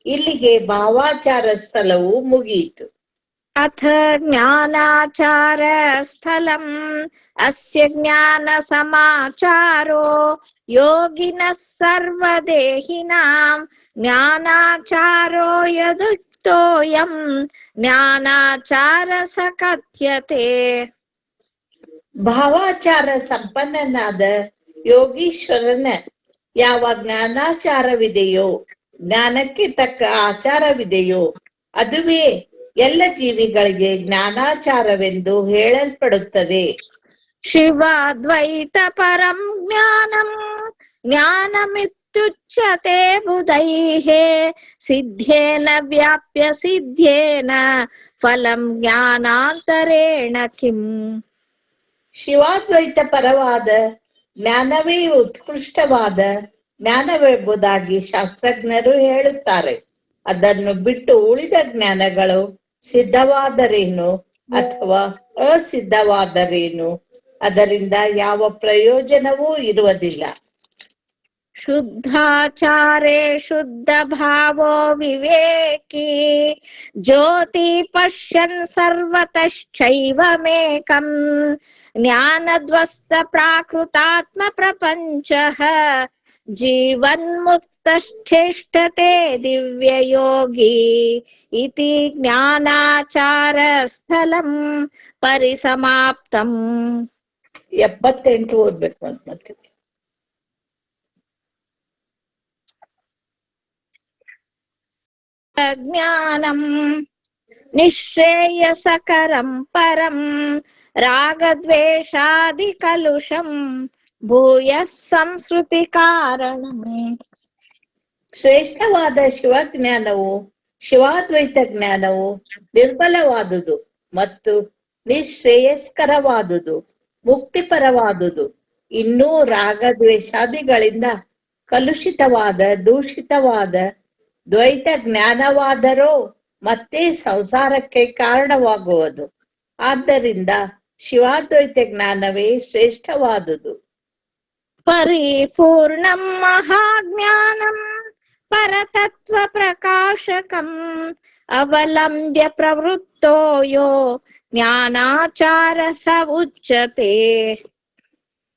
ಇಲ್ಲಿಗೆ ಭಾವಾಚಾರ ಸ್ಥಳವು ಮುಗಿಯಿತು. ಅಥ ಜ್ಞಾನಾಚಾರ ಸ್ಥಳಂ ಅಸ್ಯ ಜ್ಞಾನ ಸಮಾಚಾರೋ ಯೋಗಿನಃ ಸರ್ವದೇಹಿನಾಂ ಜ್ಞಾನಾಚಾರೋ ಯದುಕ್ತೋಯಂ ಜ್ಞಾನಾಚಾರ ಸ ಕಥ್ಯತೆ. ಭಾವಾಚಾರ ಸಂಪನ್ನನಾದ ಯೋಗೀಶ್ವರನ ಯಾವ ಜ್ಞಾನಾಚಾರವಿದೆಯೋ, ಜ್ಞಾನಕ್ಕೆ ತಕ್ಕ ಆಚಾರವಿದೆಯೋ ಅದುವೇ ಎಲ್ಲ ಜೀವಿಗಳಿಗೆ ಜ್ಞಾನಾಚಾರವೆಂದು ಹೇಳಲ್ಪಡುತ್ತದೆ. ಶಿವಾದ್ವೈತ ಪರಂ ಜ್ಞಾನಂ ಜ್ಞಾನಮಿತ್ಯುಚ್ಯತೆ ಬುಧೈಃ ಸಿದ್ಧೇನ ವ್ಯಾಪ್ಯ ಸಿದ್ಧೇನ ಫಲಂ ಜ್ಞಾನಾಂತರೇಣ ಕಿಂ. ಶಿವಾದ್ವೈತ ಪರವಾದ ಜ್ಞಾನವೇ ಉತ್ಕೃಷ್ಟವಾದ ಜ್ಞಾನವೆಂಬುದಾಗಿ ಶಾಸ್ತ್ರಜ್ಞರು ಹೇಳುತ್ತಾರೆ. ಅದನ್ನು ಬಿಟ್ಟು ಉಳಿದ ಜ್ಞಾನಗಳು ಸಿದ್ಧವಾದರೇನು ಅಥವಾ ಅಸಿದ್ಧವಾದರೇನು, ಅದರಿಂದ ಯಾವ ಪ್ರಯೋಜನವೂ ಇರುವುದಿಲ್ಲ. ಶುದ್ಧಾಚಾರೇ ಶುದ್ಧ ಭಾವೋ ವಿವೇಕಿ ಜ್ಯೋತಿ ಪಶ್ಯನ್ ಸರ್ವತಶ್ಚೈವಮೇಕಂ ಜ್ಞಾನದ್ವಸ್ತ ಪ್ರಾಕೃತಾತ್ಮ ಪ್ರಪಂಚಃ जीवन्मुक्तश्चेष्टते दिव्ययोगी इति ज्ञानाचारस्थलಂ ಪರಿಸಮಾಪ್ತಂ. 78 ಓದ್ಬೇಕು ಅಂತ ಮತ್ತೆ. ಜ್ಞಾನಂ ನಿಶ್ರೇಯಸಕರಂ ಪರಂ ರಾಗದ್ವೇಷಾದಿ ಕಲುಷಂ ಭೂಯಃ ಸಂಸ್ಕೃತಿ ಕಾರಣಂ. ಶ್ರೇಷ್ಠವಾದ ಶಿವಜ್ಞಾನವು ಶಿವಾದ್ವೈತ ಜ್ಞಾನವು ನಿರ್ಮಲವಾದುದು ಮತ್ತು ನಿಶ್ರೇಯಸ್ಕರವಾದುದು, ಮುಕ್ತಿಪರವಾದುದು. ಇನ್ನೂ ರಾಗದ್ವೇಷಾದಿಗಳಿಂದ ಕಲುಷಿತವಾದ ದೂಷಿತವಾದ ದ್ವೈತ ಜ್ಞಾನವಾದರೋ ಮತ್ತೆ ಸಂಸಾರಕ್ಕೆ ಕಾರಣವಾಗುವುದು. ಆದ್ದರಿಂದ ಶಿವಾದ್ವೈತ ಜ್ಞಾನವೇ ಶ್ರೇಷ್ಠವಾದುದು. ಪರಿಪೂರ್ಣಂ ಮಹಾಜ್ಞಾನಂ ಪರತತ್ವ ಪ್ರಕಾಶಕಂ ಅವಲಂಬ್ಯ ಪ್ರವೃತ್ತೋ ಯೋ ಜ್ಞಾನಾಚಾರ ಸ ಉಚ್ಯತೆ.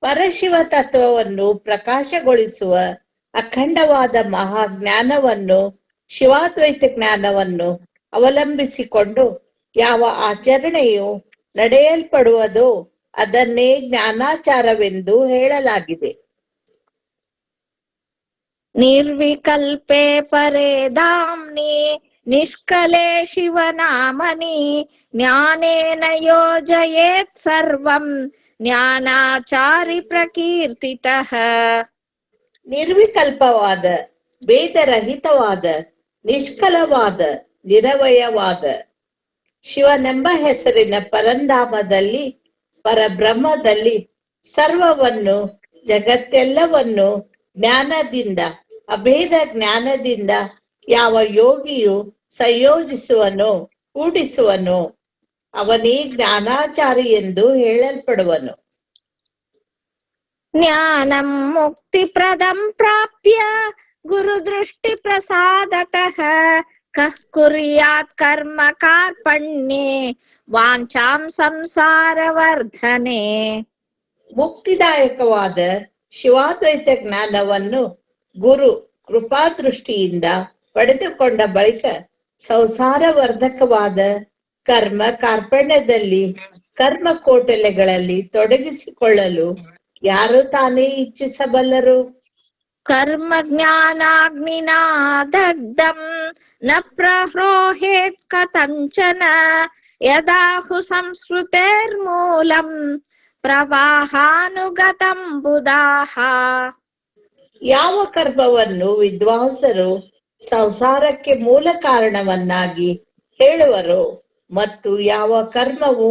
ಪರಶಿವ ತತ್ವವನ್ನು ಪ್ರಕಾಶಗೊಳಿಸುವ ಅಖಂಡವಾದ ಮಹಾಜ್ಞಾನವನ್ನು, ಶಿವಾದ್ವೈತ ಜ್ಞಾನವನ್ನು ಅವಲಂಬಿಸಿಕೊಂಡು ಯಾವ ಆಚರಣೆಯು ನಡೆಯಲ್ಪಡುವುದೋ ಅದನ್ನೇ ಜ್ಞಾನಾಚಾರವೆಂದು ಹೇಳಲಾಗಿದೆ. ನಿರ್ವಿಕಲ್ಪೆ ಪರೇ ಧಾಮ್ನಿ ನಿಷ್ಕಲೆ ಶಿವನಾಮನಿ ಜ್ಞಾನೇನ ಯೋಜಯೇತ್ ಸರ್ವಂ ಜ್ಞಾನಾಚಾರಿ ಪ್ರಕೀರ್ತಿತಃ. ನಿರ್ವಿಕಲ್ಪವಾದ, ಭೇದರಹಿತವಾದ, ನಿಷ್ಕಲವಾದ, ನಿರವಯವಾದ ಶಿವನೆಂಬ ಹೆಸರಿನ ಪರಂಧಾಮದಲ್ಲಿ, ಪರಬ್ರಹ್ಮದಲ್ಲಿ ಸರ್ವವನ್ನು, ಜಗತ್ತೆಲ್ಲವನ್ನು ಜ್ಞಾನದಿಂದ, ಅಭೇದ ಜ್ಞಾನದಿಂದ ಯಾವ ಯೋಗಿಯು ಸಂಯೋಜಿಸುವನೋ, ಕೂಡಿಸುವನೋ ಅವನೇ ಜ್ಞಾನಾಚಾರಿ ಎಂದು ಹೇಳಲ್ಪಡುವನು. ಜ್ಞಾನಂ ಮುಕ್ತಿಪ್ರದಂ ಪ್ರಾಪ್ಯ ಗುರುದೃಷ್ಟಿ ಪ್ರಸಾದತಃ ಕಃ ಕುರ್ಯಾತ್ ಕರ್ಮ ಕಾರ್ಪಣ್ಯೇ ವಾಂಚಾಂ ಸಂಸಾರವರ್ಧನೆ. ಮುಕ್ತಿದಾಯಕವಾದ ಶಿವಾದ್ವೈತ ಜ್ಞಾನವನ್ನು ಗುರು ಕೃಪಾದೃಷ್ಟಿಯಿಂದ ಪಡೆದುಕೊಂಡ ಬಳಿಕ ಸಂಸಾರವರ್ಧಕವಾದ ಕರ್ಮ ಕಾರ್ಪಣ್ಯದಲ್ಲಿ, ಕರ್ಮ ಕೋಟಲೆಗಳಲ್ಲಿ ತೊಡಗಿಸಿಕೊಳ್ಳಲು ಯಾರು ತಾನೇ ಇಚ್ಛಿಸಬಲ್ಲರು? ಕರ್ಮ ಜ್ಞಾನಾಗ್ನಿನಾ ದಗ್ಧಂ ನ ಪ್ರಹ್ರೋಹೇತ್ ಕಥಂಚನ ಯದಾಹು ಸಂಸ್ಕೃತೇರ್ಮೂಲಂ ಪ್ರವಾಹಾನುಗತಂ ಬುಧಾಃ. ಯಾವ ಕರ್ಮವನ್ನು ವಿದ್ವಾಂಸರು ಸಂಸಾರಕ್ಕೆ ಮೂಲ ಕಾರಣವನ್ನಾಗಿ ಹೇಳುವರೋ ಮತ್ತು ಯಾವ ಕರ್ಮವು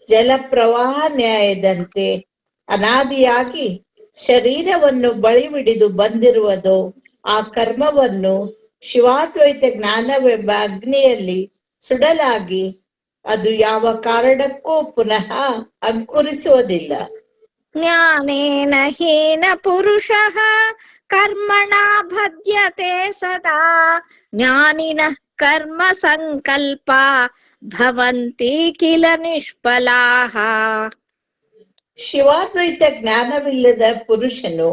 ಜಲಪ್ರವಾಹ ನ್ಯಾಯದಂತೆ ಅನಾದಿಯಾಗಿ ಶರೀರವನ್ನು ಬಳಿಬಿಡಿದು ಬಂದಿರುವುದೋ ಆ ಕರ್ಮವನ್ನು ಶಿವಾದ್ವೈತ ಜ್ಞಾನವೆಂಬ ಅಗ್ನಿಯಲ್ಲಿ ಸುಡಲಾಗಿ ಅದು ಯಾವ ಕಾರಣಕ್ಕೂ ಪುನಃ ಅಂಕುರಿಸುವುದಿಲ್ಲ. ಜ್ಞಾನೇನ ಹೀನ ಪುರುಷಃ ಕರ್ಮಣ ಬಧ್ಯತೆ ಸದಾ ಜ್ಞಾನಿನಃ ಕರ್ಮ ಸಂಕಲ್ಪ ಭವಂತಿ ಕಿಲ ನಿಷ್ಫಲಾಃ. ಶಿವಾದ್ವೈತ ಜ್ಞಾನವಿಲ್ಲದ ಪುರುಷನು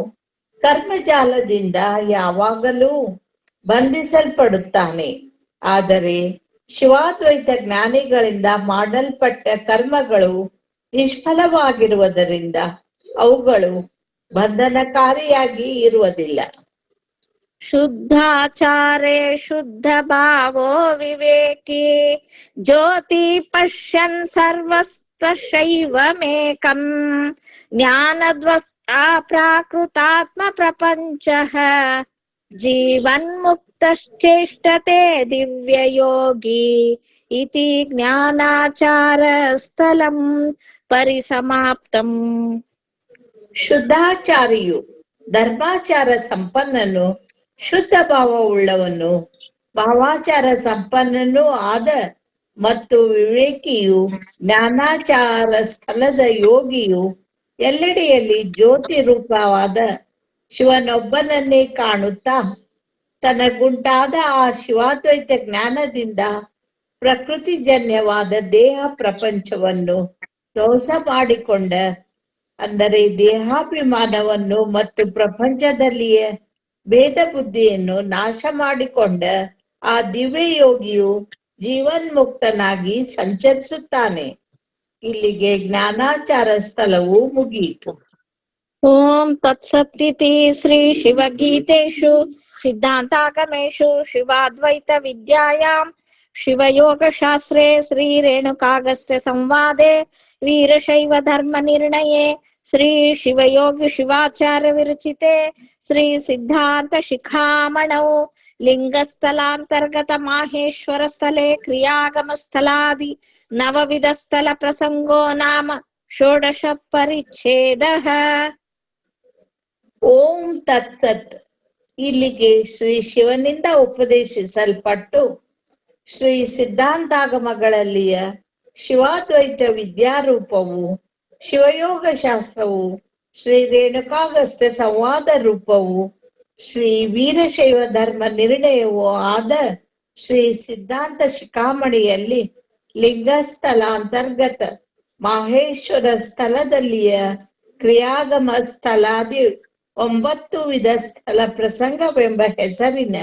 ಕರ್ಮಜಾಲದಿಂದ ಯಾವಾಗಲೂ ಬಂಧಿಸಲ್ಪಡುತ್ತಾನೆ. ಆದರೆ ಶಿವಾದ್ವೈತ ಜ್ಞಾನಿಗಳಿಂದ ಮಾಡಲ್ಪಟ್ಟ ಕರ್ಮಗಳು ನಿಷ್ಫಲವಾಗಿರುವುದರಿಂದ ಅವುಗಳು ಬಂಧನಕಾರಿಯಾಗಿ ಇರುವುದಿಲ್ಲ. ಶುದ್ಧಾಚಾರೇ ಶುದ್ಧ ಭಾವೋ ವಿವೇಕಿ ಜ್ಯೋತಿ ಪಶ್ಯನ್ ಸರ್ವಸ್ತಶೈವಮೇಕಂ ಜ್ಞಾನದ್ವಸ್ತಾ ಪ್ರಾಕೃತಾತ್ಮ ಪ್ರಪಂಚಃ ಜೀವನ್ಮುಕ್ತಶ್ಚೇಷ್ಟತೆ ದಿವ್ಯಯೋಗಿ ಇತಿ ಜ್ಞಾನಾಚಾರ ಸ್ಥಲಂ ಪರಿಸಮಾಪ್ತಂ. ಶುದ್ಧಾಚಾರಿಯು ಧರ್ಮಾಚಾರ ಸಂಪನ್ನನು, ಶುದ್ಧ ಭಾವವುಳ್ಳವನು, ಭಾವಾಚಾರ ಸಂಪನ್ನನೂ ಆದ ಮತ್ತು ವಿವೇಕಿಯು, ಜ್ಞಾನಾಚಾರ ಸ್ಥಳದ ಯೋಗಿಯು ಎಲ್ಲೆಡೆಯಲ್ಲಿ ಜ್ಯೋತಿ ರೂಪವಾದ ಶಿವನೊಬ್ಬನನ್ನೇ ಕಾಣುತ್ತಾ ತನಗುಂಟಾದ ಆ ಶಿವಾದ್ವೈತ ಜ್ಞಾನದಿಂದ ಪ್ರಕೃತಿಜನ್ಯವಾದ ದೇಹ ಪ್ರಪಂಚವನ್ನು ಧ್ವಂಸ ಮಾಡಿಕೊಂಡ, ಅಂದರೆ ದೇಹಾಭಿಮಾನವನ್ನು ಮತ್ತು ಪ್ರಪಂಚದಲ್ಲಿಯೇ ಭೇದ ಬುದ್ಧಿಯನ್ನು ನಾಶ ಮಾಡಿಕೊಂಡ ಆ ದಿವ್ಯ ಯೋಗಿಯು ಜೀವನ್ಮುಕ್ತನಾಗಿ ಸಂಚರಿಸುತ್ತಾನೆ. ಇಲ್ಲಿಗೆ ಜ್ಞಾನಾಚಾರ ಸ್ಥಳವು ಮುಗಿಯಿತು. ಓಂ ತತ್ಸತ್ತಿತಿ ಶ್ರೀ ಶಿವಗೀತೇಷು ಸಿದ್ಧಾಂತಾಗಮೇಷು ಶಿವಾದ್ವೈತ ವಿದ್ಯಾಯಾಂ ಶಿವಯೋಗಶಾಸ್ತ್ರೇ ಶ್ರೀ ರೇಣುಕಾಗಸ್ತ್ಯ ಸಂವಾದೆ ವೀರಶೈವ ಧರ್ಮ ನಿರ್ಣಯೇ ಶ್ರೀ ಶಿವಯೋಗಿ ಶಿವಾಚಾರ್ಯ ವಿರಚಿತೆ ಶ್ರೀ ಸಿದ್ಧಾಂತ ಶಿಖಾಮಣೌ ಲಿಂಗಸ್ಥಲಾಂತರ್ಗತ ಮಾಹೇಶ್ವರ ಸ್ಥಳೇ ಕ್ರಿಯಾಗಮ ಸ್ಥಳಾದಿ ನವವಿಧ ಸ್ಥಳ ಪ್ರಸಂಗೋ ನಾಮ ಷೋಡಶ ಪರಿಚ್ಛೇದಃ. ಓಂ ತತ್ಸತ್. ಇಲ್ಲಿಗೆ ಶ್ರೀ ಶಿವನಿಂದ ಉಪದೇಶಿಸಲ್ಪಟ್ಟು ಶ್ರೀ ಸಿದ್ಧಾಂತಾಗಮಗಳಲ್ಲಿಯ ಶಿವಾದ್ವೈತ ವಿದ್ಯಾರೂಪವು, ಶಿವಯೋಗ ಶಾಸ್ತ್ರವು, ಶ್ರೀ ರೇಣುಕಾಗಸ್ತ್ಯ ಸಂವಾದ ರೂಪವು, ಶ್ರೀ ವೀರಶೈವ ಧರ್ಮ ನಿರ್ಣಯವೂ ಆದ ಶ್ರೀ ಸಿದ್ಧಾಂತ ಶಿಖಾಮಣಿಯಲ್ಲಿ ಲಿಂಗಸ್ಥಳ ಅಂತರ್ಗತ ಮಾಹೇಶ್ವರ ಸ್ಥಳದಲ್ಲಿಯ ಕ್ರಿಯಾಗಮ ಸ್ಥಳಾದಿ 9 ವಿಧ ಸ್ಥಳ ಪ್ರಸಂಗವೆಂಬ ಹೆಸರಿನ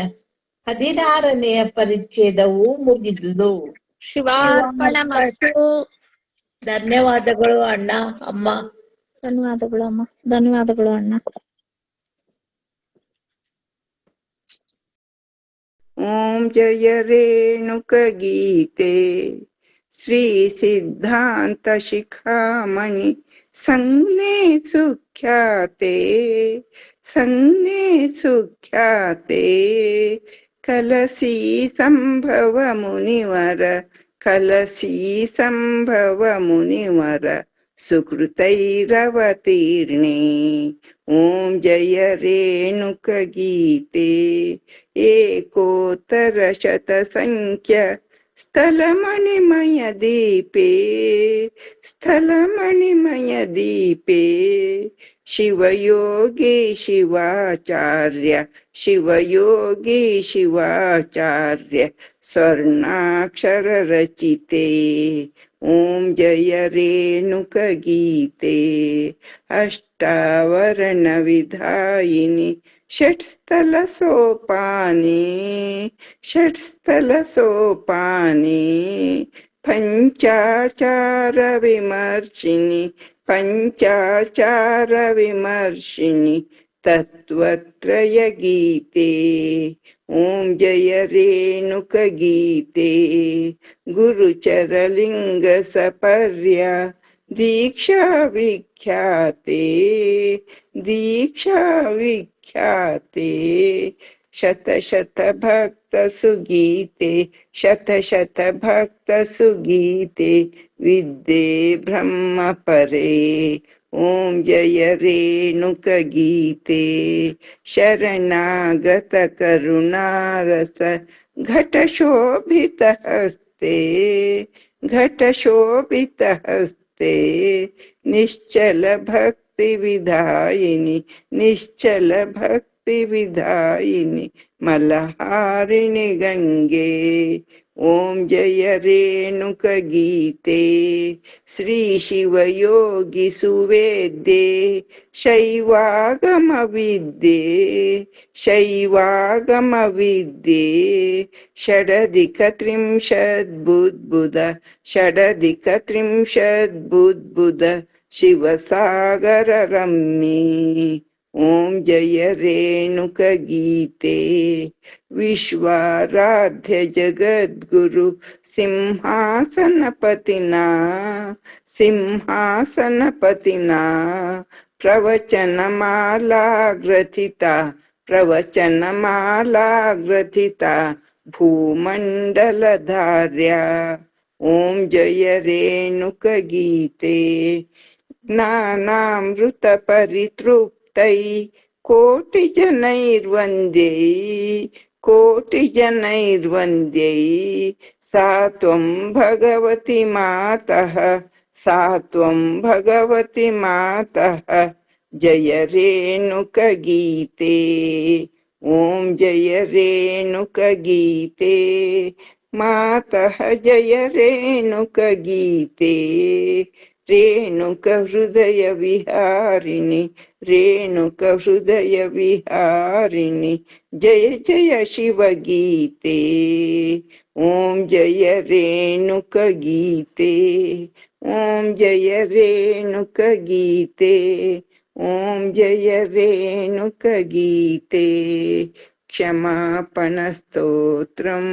16ನೆಯ ಪರಿಚ್ಛೇದವು ಮುಗಿದುದು. ಶಿವಾರ್ಪಣಮಸ್ತು. ಧನ್ಯವಾದಗಳು ಅಣ್ಣ, ಅಮ್ಮ. ಧನ್ಯವಾದಗಳು ಅಮ್ಮ. ಧನ್ಯವಾದಗಳು ಅಣ್ಣ. ಓಂ ಜಯ ರೇಣುಕ ಗೀತೆ ಶ್ರೀ ಸಿದ್ಧಾಂತ ಶಿಖಾಮಣಿ ಸಂಜ್ಞೆ ಸುಖ್ಯಾತೆ ಸಂಜ್ಞೆ ಸುಖ್ಯಾತೆ ಕಲಸಿ ಸಂಭವ ಮುನಿವರ ಕಲಸಿ ಸಂಭವ ಮುನಿವರ ಸುಕೃತೈರವತೀರ್ಣೆ. ಓಂ ಜಯ ರೇಣುಕ ಗೀತೆ ಏಕೋತ್ತರ ಶತ ಸಂಖ್ಯ ಸ್ಥಳಮಣಿಮಯ ದೀಪೇ ಸ್ಥಳಮಣಿಮಯ ದೀಪೇ ಶಿವಯೋಗಿ ಶಿವಾಚಾರ್ಯ ಶಿವಯೋಗಿ ಶಿವಾಚಾರ್ಯ ಸ್ವರ್ಣಾಕ್ಷರ ರಚಿತೆ. ಓಂ ಜಯ ರೇಣುಕ ಗೀತೆ ಅಷ್ಟಾವರಣ ವಿಧಾಯಿನಿ ಷಟ್ಸ್ಥಲ ಸೋಪಾನಿ ಷಟ್ಸ್ಥಲ ಸೋಪಾನಿ ಪಂಚಾಚಾರ ವಿಮರ್ಶಿನಿ ಪಂಚಾಚಾರ ವಿಮರ್ಶಿನಿ ತತ್ವತ್ರಯ ಗೀತೆ. ಓಂ ಜಯ ರೇಣುಕ ಗೀತೆ ಗುರುಚರಲಿಂಗ ಸಪರ್ಯ ದೀಕ್ಷಾ ವಿಖ್ಯಾತೆ ದೀಕ್ಷಾ ವಿಖ್ಯಾತೆ ಶತ ಶತ ಭಕ್ತ ಸುಗೀತೆ ಶತ ಶತ ಭಕ್ತ ಸುಗೀತೆ ವಿದ್ಯೆ ಬ್ರಹ್ಮ ಪರೇ. ಓಂ ಜಯ ರೇಣುಕ ಗೀತೆ ಶರಣಾಗತ ಕರುಣಾರಸ ಘಟ ಶೋಭಿತ ಹಸ್ತೆ ಘಟ ಶೋಭಿತ ಹಸ್ತೆ ನಿಶ್ಚಲ ಭಕ್ತಿ ವಿಧಾಯಿನಿ ನಿಶ್ಚಲ ಭಕ್ತಿ ವಿಧಾಯಿನಿ ಮಲಹಾರಿಣಿ ಗಂಗೆ. ಓಂ ಜಯ ರೇಣುಕ ಗೀತೆ ಶ್ರೀ ಶಿವಯೋಗಿ ಸುವೇದ್ಯೆ ಶೈವಾಗಮ ವಿದ್ಯೆ ಶೈವಾಗಮ ವಿದ್ಯೆ ಷಡಧಿಕ ತ್ರಿಂಶದ್ಬುದ್ಬುಧ ಷಡಧಿಕ ತ್ರಿಂಶದ್ಬುದ್ಬುಧ ಶಿವಸಾಗರ ರಮ್ಯೆ. ಓಂ ಜಯ ರೇಣುಕ ಗೀತೆ ವಿಶ್ವಾರಾಧ್ಯ ಜಗದ್ಗುರು ಸಿಂಹಾಸನಪತಿನಾ ಸಿಂಹಾಸನಪತಿನಾ ಪ್ರವಚನಮಾಲಾ ಗ್ರಥಿತಾ ಪ್ರವಚನಮಾಲಾಗ್ರಥಿತಾ ಭೂಮಂಡಲಧಾರ್ಯ. ಓಂ ಜಯ ರೇಣುಕ ಗೀತೆ ಜ್ಞಾನಾಮೃತ ಪರಿತೃಪ್ತೈ ಕೋಟಿ ಜನೈರ್ವಂದ್ಯೈ ಕೋಟಿ ಜನೈರ್ವಂದ್ಯೈ ಸಾ ತ್ವಂ ಭಗವತಿ ಮಾತಃ ಸಾ ತ್ವಂ ಭಗವತಿ ಮಾತಃ ಜಯ ರೇಣುಕ ಗೀತೆ. ಓಂ ಜಯ ರೇಣುಕ ಗೀತೆ ಮಾತಃ ಜಯ ರೇಣುಕ ಗೀತೆ ರೇಣುಕ ಹೃದಯ ವಿಹಾರಿಣಿ ರೇಣುಕ ಹೃದಯ ವಿಹಾರಿಣಿ ಜಯ ಜಯ ಶಿವಗೀತೆ ಓಂ ಜಯ ರೇಣುಕ ಗೀತೆ ಓಂ ಜಯ ರೇಣುಕ ಗೀತೆ ಓಂ ಜಯ ರೇಣುಕ ಗೀತೆ ಕ್ಷಮಾಪಣ ಸ್ತೋತ್ರಂ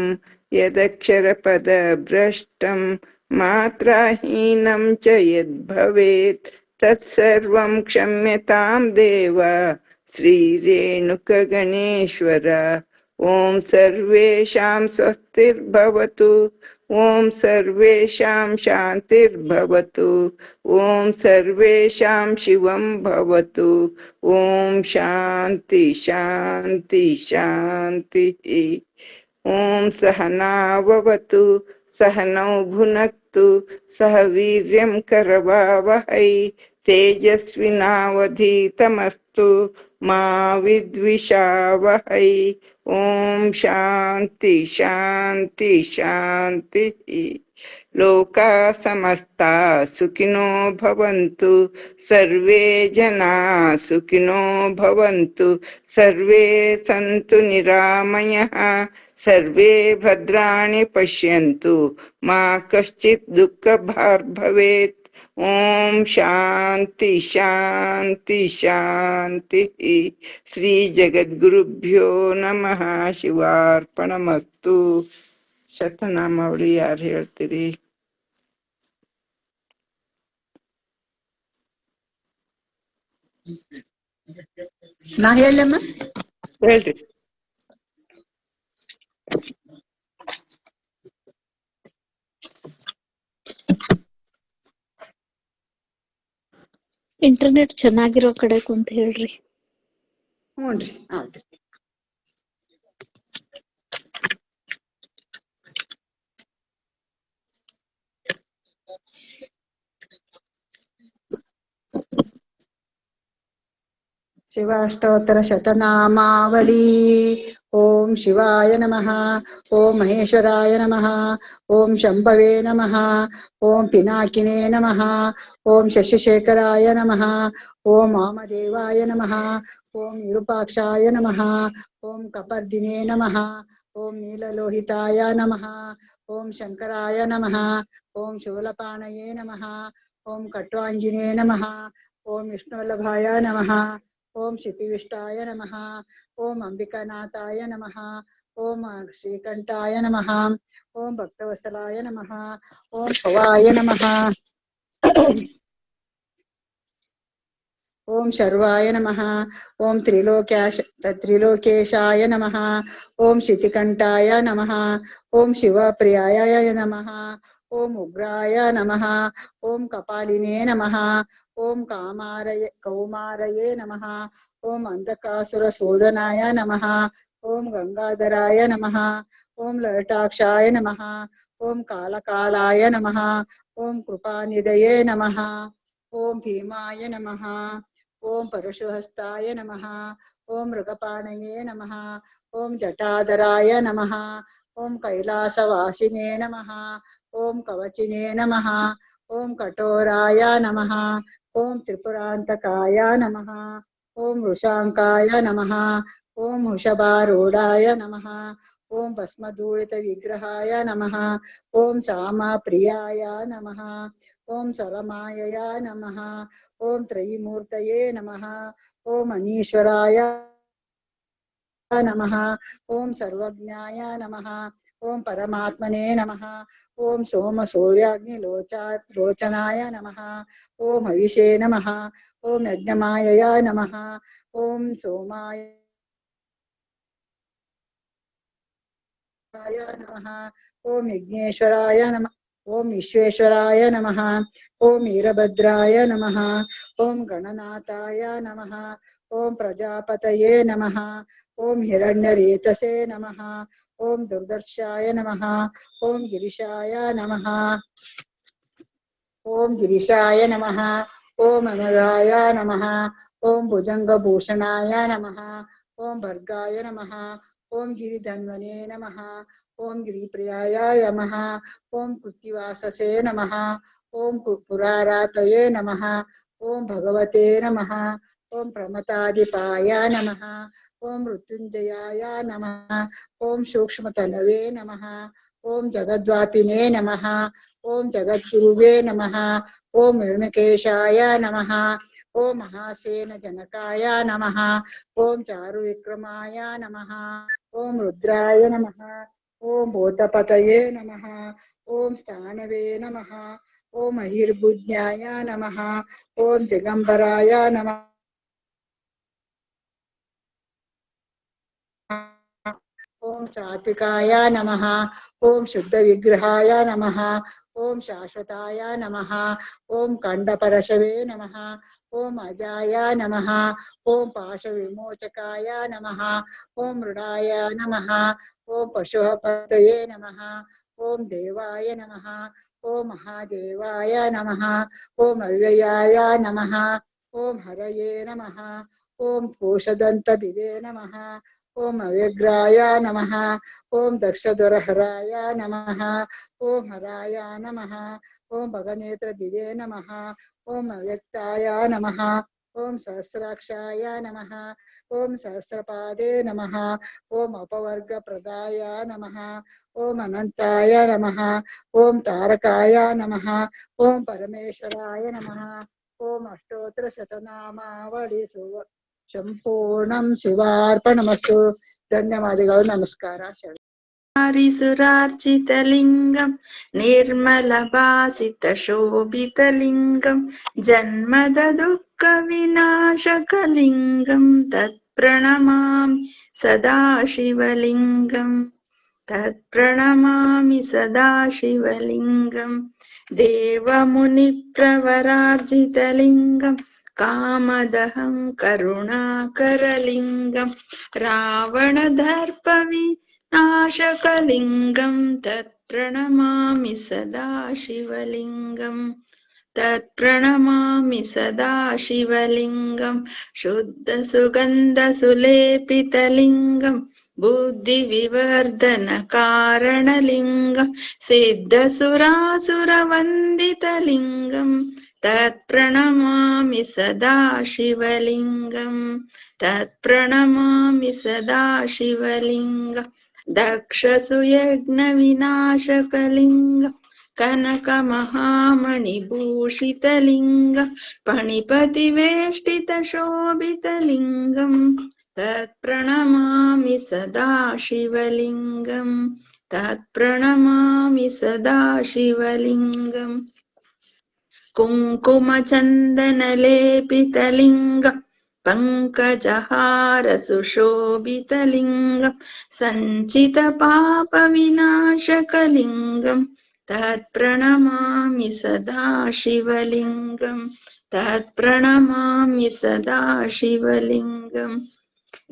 ಯದಕ್ಷರ ಪದ ಭ್ರಷ್ಟಂ ಮಾತ್ರಾಹೀನಂ ಚ ಯದ್ಭವೇತ್ ತತ್ಸರ್ವಂ ಕ್ಷಮ್ಯತಾಂ ದೇವ ಶ್ರೀ ರೇಣುಕ ಗಣೇಶ್ವರ ಓಂ ಸರ್ವೇಷಾಂ ಸ್ವಸ್ತಿರ್ಭವತು ಓಂ ಸರ್ವೇಷಾಂ ಶಾಂತಿರ್ಭವತು ಓಂ ಸರ್ವೇಷಾಂ ಶಿವಂ ಭವತು ಓಂ ಶಾಂತಿ ಶಾಂತಿ ಶಾಂತಿ ಓಂ ಸಹನಾವವತು सहनौ भुनक्तु सह वीर्यं करवावहै तेजस्विनावधीतमस्तु मा विद्विषावहै ओम शांति शांति शांति लोका समस्ता सुखिनो भवन्तु सर्वे जना सुखिनो भवन्तु सर्वे सन्तु निरामयः सर्वे भद्राणि पश्यन्तु मा कश्चित् दुःखभाग् भवेत् ओम शांति शांति शांति श्री जगद्गुरुभ्यो नमः शिवार्पणमस्तु ಶತನಾಮಾವಳಿ ಯಾರು ಹೇಳ್ತೀರಿ? ನಾ ಹೇಳಮ್ಮ, ಹೇಳ್ರಿ. ಇಂಟರ್ನೆಟ್ ಚೆನ್ನಾಗಿರೋ ಕಡೆ ಕುಂತ ಹೇಳ್ರಿ. ಹ್ಞೂನ್ರಿ, ಆಯ್ತು. ಶಿವಾಷ್ಟೋತ್ತರ ಶತನಾಮಾವಳಿ. ಓಂ ಶಿವಾಯ ನಮಃ, ಓಂ ಮಹೇಶ್ವರಾಯ ನಮಃ, ಓಂ ಶಂಭವೇ ನಮಃ, ಓಂ ಪಿನಾಕಿನೇ ನಮಃ, ಓಂ ಶಶಿಶೇಖರಾಯ ನಮಃ, ಓಂ ವಾಮದೇವಾಯ ನಮಃ, ಓಂ ವಿರೂಪಾಕ್ಷಾಯ ನಮಃ, ಓಂ ಕಪರ್ದಿನೇ ನಮಃ, ಓಂ ನೀಲಲೋಹಿತಾಯ ನಮಃ, ಓಂ ಶಂಕರಾಯ ನಮಃ, ಓಂ ಶೂಲಪಾಣಯೇ ನಮಃ, ಓಂ ಕಟ್ವಾಂಗಿನೇ ನಮಃ, ಓಂ ವಿಷ್ಣುವಲ್ಲಭಾಯ ನಮಃ, ಓಂ ಶಿಪಿವಿಷ್ಟಾಯ ನಮಃ, ಓಂ ಅಂಬಿಕಾನಾಥಾಯ ನಮಃ, ಓಂ ಶ್ರೀಕಂಠಾಯ ನಮಃ, ಓಂ ಭಕ್ತವತ್ಸಲಾಯ ನಮಃ, ಓಂ ಭವಾಯ ನಮಃ, ಓಂ ಶರ್ವಾಯ ನಮಃ, ಓಂ ತ್ರಿಲೋಕೇಶಾಯ ನಮಃ, ಓಂ ಶಿತಿಕಂಠಾಯ ನಮಃ, ಓಂ ಶಿವಪ್ರಿಯಾಯ ನಮಃ, ಓಂ ಉಗ್ರಾಯ ನಮಃ, ಓಂ ಕಪಾಲಿನೇ ನಮಃ, ಓಂ ಕೌಮಾರಯೇ ನಮಃ, ಓಂ ಅಂಧಕಾಸುರ ಶೋಧನಾಯ ನಮಃ, ಓಂ ಗಂಗಾಧರಾಯ ನಮಃ, ಓಂ ಲಲಾಟಾಕ್ಷಾಯ ನಮಃ, ಓಂ ಕಾಲಕಾಲಾಯ ನಮಃ, ಓಂ ಕೃಪಾನಿಧಯೇ ನಮಃ, ಓಂ ಭೀಮಾಯ ನಮಃ, ಓಂ ಪರಶುಹಸ್ತಾಯ ನಮಃ, ಓಂ ಮೃಗಪಾಣಯೇ ನಮಃ, ಓಂ ಜಟಾಧರಾಯ ನಮಃ, ಓಂ ಕೈಲಾಸವಾಸಿನೇ ನಮಃ, ಓಂ ಕವಚಿನೇ ನಮಃ, ಓಂ ಕಠೋರಾಯ ನಮಃ, ಓಂ ತ್ರಿಪುರಾಂತಕಾಯ ನಮಃ, ಓಂ ವೃಷಾಂಕಾಯ ನಮಃ, ಓಂ ವೃಷಭಾರೂಢಾಯ ನಮಃ, ಓಂ ಭಸ್ಮಧೂಳಿತ ವಿಗ್ರಹಾಯ ನಮಃ, ಓಂ ಸಾಮಪ್ರಿಯಾಯ ನಮಃ, ಓಂ ಸರಮಾಯಯ ನಮಃ, ಓಂ ತ್ರಯೀಮೂರ್ತಯೇ ನಮಃ, ಓಂ ಅನೀಶ್ವರಾಯ ನಮಃ, ಓಂ ಸರ್ವಜ್ಞಾಯ ನಮಃ, ಓಂ ಪರಮಾತ್ಮನೇ ನಮಃ, ಓಂ ಸೋಮ ಸೂರ್ಯಾಗ್ನಿ ಲೋಚನಾಯ ನಮಃ, ಓಂ ಹವಿಷೇ ನಮಃ, ಓಂ ಯಜ್ಞಮಾಯಯ ನಮಃ, ಓಂ ಸೋಮಾಯ ನಮಃ, ಓಂ ಯಜ್ಞೇಶ್ವರಾಯ ನಮಃ, ಓಂ ವಿಶ್ವೇಶ್ವರಾಯ ನಮಃ, ಓಂ ವೀರಭದ್ರಾಯ ನಮಃ, ಓಂ ಗಣನಾಥಾಯ ನಮಃ, ಓಂ ಪ್ರಜಾಪತಯೇ ನಮಃ, ಓಂ ಹಿರಣ್ಯರೇತಸೇ ನಮಃ, ಓಂ ದುರ್ದರ್ಶಾಯ ನಮಃ, ಓಂ ಗಿರಿಶಾಯ ನಮಃ, ಓಂ ಗಿರಿಶಾಯ ನಮಃ, ಓಂ ಅನಗಾಯ ನಮಃ, ಓಂ ಭುಜಂಗಭೂಷಣಾಯ ನಮಃ, ಓಂ ಭರ್ಗಾಯ ನಮಃ, ಓಂ ಗಿರಿಧನ್ವನೇ ನಮಃ, ಓಂ ಗಿರಿಪ್ರಿಯಾಯ ನಮಃ, ಓಂ ಕೃತ್ತಿವಾಸಸೇ ನಮಃ, ಓಂ ಪುರಾರಾತಯೇ ನಮಃ. ಓಂ ಭಗವತೆ ನಮಃ. ಓಂ ಪ್ರಮತಾಧಿಪಾಯ ನಮಃ. ಓಂ ಮೃತ್ಯುಂಜಯಾಯ ನಮಃ. ಓಂ ಸೂಕ್ಷ್ಮತನವೇ ನಮಃ. ಓಂ ಜಗದ್ವಾಪಿನೇ ನಮಃ. ಓಂ ಜಗದ್ಗುರುವೇ ನಮಃ. ಓಂ ವ್ಯೋಮಕೇಶಾಯ ನಮಃ. ಓಂ ಮಹಾಸೇನ ಜನಕಾಯ ನಮಃ. ಓಂ ಚಾರು ವಿಕ್ರಮಾಯ ನಮಃ. ಓಂ ರುದ್ರಾಯ ನಮಃ. ಓಂ ಭೂತಪತಯೇ ನಮಃ. ಓಂ ಸ್ಥಾನವೇ ನಮಃ. ಓಂ ಮಹಿರ್ಬುಜ್ಞಾಯ ನಮಃ. ಓಂ ದಿಗಂಬರಾಯ ನಮಃ. ಓಂ ಸಾತ್ವಿಕಾಯ ನಮಃ. ಓಂ ಶುದ್ಧ ವಿಗ್ರಹಾಯ ನಮಃ. ಓಂ ಶಾಶ್ವತಾಯ ನಮಃ. ಓಂ ಖಂಡಪರಶವೇ ನಮಃ. ಓಂ ಅಜಾಯ ನಮಃ. ಓಂ ಪಾಶ ವಿಮೋಚಕಾಯ ನಮಃ. ಓಂ ಮೃಡಾಯ ನಮಃ. ಓಂ ಪಶುಪತಯೇ ನಮಃ. ಓಂ ದೇವಾಯ ನಮಃ. ಓಂ ಮಹಾದೇವಾಯ ನಮಃ. ಓಂ ಅವ್ಯಯಾಯ ನಮಃ. ಓಂ ಹರಯೇ ನಮಃ. ಓಂ ಕೋಶದಂತಬಿದೆ ನಮಃ. ಓಂ ಅವ್ಯಗ್ರಾಯ ನಮಃ. ಓಂ ದಕ್ಷದ್ವರಹರಾಯ ನಮಃ. ಓಂ ಹರಾಯ ನಮಃ. ಓಂ ಭಗನೇತ್ರ ಬಿದೆ ನಮಃ. ಓಂ ಅವ್ಯಕ್ತಾಯ ನಮಃ. ಓಂ ಸಹಸ್ರಾಕ್ಷಾಯ ನಮಃ. ಓಂ ಸಹಸ್ರಪಾದೇ ನಮಃ. ಓಂ ಅಪವರ್ಗ ಪ್ರದಾಯ ನಮಃ. ಓಂ ಅನಂತಾಯ ನಮಃ. ಓಂ ತಾರಕಾಯ ನಮಃ. ಓಂ ಪರಮೇಶ್ವರಾಯ ನಮಃ. ಓಂ ಅಷ್ಟೋತ್ತರ ಶತನಾಮಾವಳಿ ಸಂಪೂರ್ಣಂ ಶಿವಾರ್ಪಣಮಸ್ತು. ಧನ್ಯವಾದಗಳು. ನಮಸ್ಕಾರ. ಸುರಾರ್ಚಿತಲಿಂಗಂ ನಿರ್ಮಲಭಾಸಿತಶೋಭಿತಲಿಂಗಂ ಜನ್ಮದ ದುಃಖ ವಿನಾಶಕಲಿಂಗಂ ತತ್ಪ್ರಣಮಾಮಿ ಸದಾ ಶಿವಲಿಂಗಂ. ತತ್ಪ್ರಣಮಾಮಿ ಸದಾ ಶಿವಲಿಂಗಂ. ದೇವಮುನಿಪ್ರವರಾರ್ಜಿತಲಿಂಗಂ ಕಾಮದಹಂ ಕರುಣಾಕರಲಿಂಗಂ ರಾವಣದರ್ಪವಿನಾಶಕಲಿಂಗಂ ತತ್ಪ್ರಣಮಾಮಿ ಸದಾ ಶಿವಲಿಂಗಂ. ತತ್ಪ್ರಣಮಾಮಿ ಸದಾ ಶಿವಲಿಂಗಂ. ಶುದ್ಧ ಸುಗಂಧ ಸುಲೇಪಿತಲಿಂಗಂ ಬುದ್ಧಿ ವಿವರ್ಧನ ಕಾರಣಲಿಂಗಂ ಸಿದ್ಧ ಸುರಾಸುರ ವಂದಿತಲಿಂಗಂ ತತ್ಪ್ರಣಮಾಮಿ ಸದಾ ಶಿವಲಿಂಗಂ. ತತ್ಪ್ರಣಮಾಮಿ ಸದಾ ಶಿವಲಿಂಗಂ. ದಕ್ಷ ಸುಯಜ್ಞ ವಿನಾಶಕಲಿಂಗಂ ಕನಕ ಮಹಾಮಣಿಭೂಷಿತಲಿಂಗಂ ಪಣಿಪತಿ ವೇಷ್ಟಿತ ಶೋಭಿತಲಿಂಗಂ ತತ್ಪ್ರಣಮಾಮಿ ಸದಾ ಶಿವಲಿಂಗಂ. ತತ್ಪ್ರಣಮಾಮಿ ಸದಾ ಶಿವಲಿಂಗಂ. ಕುಂಕುಮ ಚಂದನ ಲೇಪಿತಲಿಂಗಂ ಪಂಕಜಹಾರ ಸುಶೋಭಿತಲಿಂಗಂ ಸಂಚಿತ ಪಾಪ ವಿನಾಶಕಲಿಂಗಂ ತತ್ಪ್ರಣಮಾಮಿ ಸದಾ ಶಿವಲಿಂಗಂ. ತತ್ಪ್ರಣಮಾಮಿ ಸದಾ ಶಿವಲಿಂಗಂ.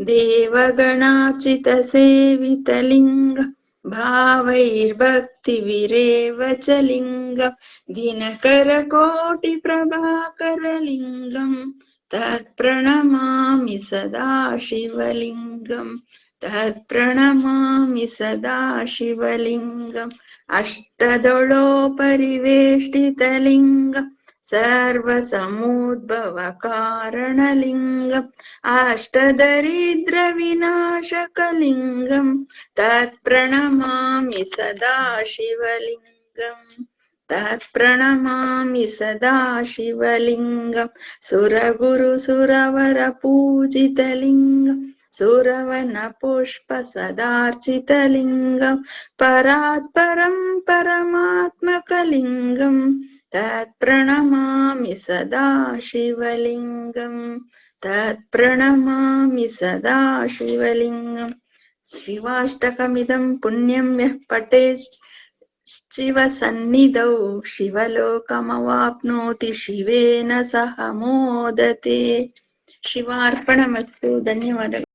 ದೇವಗಣಾಚಿತ ಸೇವಿತಲಿಂಗಂ ಭಾವೈರ್ಭಕ್ತಿ ವಿರೇವಚ ಲಿಂಗಂ ದಿನಕರ ಕೋಟಿ ಪ್ರಭಾಕರಲಿಂಗಂ ತತ್ಪ್ರಣಮಾಮಿ ಸದಾ ಶಿವಲಿಂಗಂ. ತತ್ಪ್ರಣಮಾಮಿ ಸದಾ ಶಿವಲಿಂಗಂ. ಅಷ್ಟದೊಳೋ ಪರಿವೇಷ್ಟಿತಲಿಂಗಂ ಸರ್ವ ಸಮುದ್ಭವ ಕಾರಣಲಿಂಗಂ ಅಷ್ಟದರಿದ್ರ ವಿನಾಶಕಲಿಂಗಂ ತತ್ಪ್ರಣಮಾಮಿ ಸದಾ ಶಿವಲಿಂಗಂ. ತತ್ಪ್ರಣಮಾಮಿ ಸದಾ ಶಿವಲಿಂಗಂ. ಸುರಗುರು ಸುರವರ ಪೂಜಿತಲಿಂಗಂ ಸುರವನ ಪುಷ್ಪ ಸದಾರ್ಚಿತಲಿಂಗಂ ಪರಾತ್ಪರಂ ಪರಮಾತ್ಮಕಲಿಂಗಂ ತತ್ಪ್ರಣಮಾಮಿ ಸದಾ ಶಿವಲಿಂಗಂ. ತತ್ಪ್ರಣಮಾಮಿ ಸದಾ ಶಿವಲಿಂಗಂ. ಶಿವಾಷ್ಟಕಮಿದಂ ಪುಣ್ಯಂ ಯಃ ಪಠೇತ್ ಶಿವ ಸನ್ನಿಧೌ ಶಿವಲೋಕಮವಾಪ್ನೋತಿ ಶಿವೇನ ಸಹ ಮೋದತೆ. ಶಿವಾರ್ಪಣಮಸ್ತು. ಧನ್ಯವಾದಗಳು.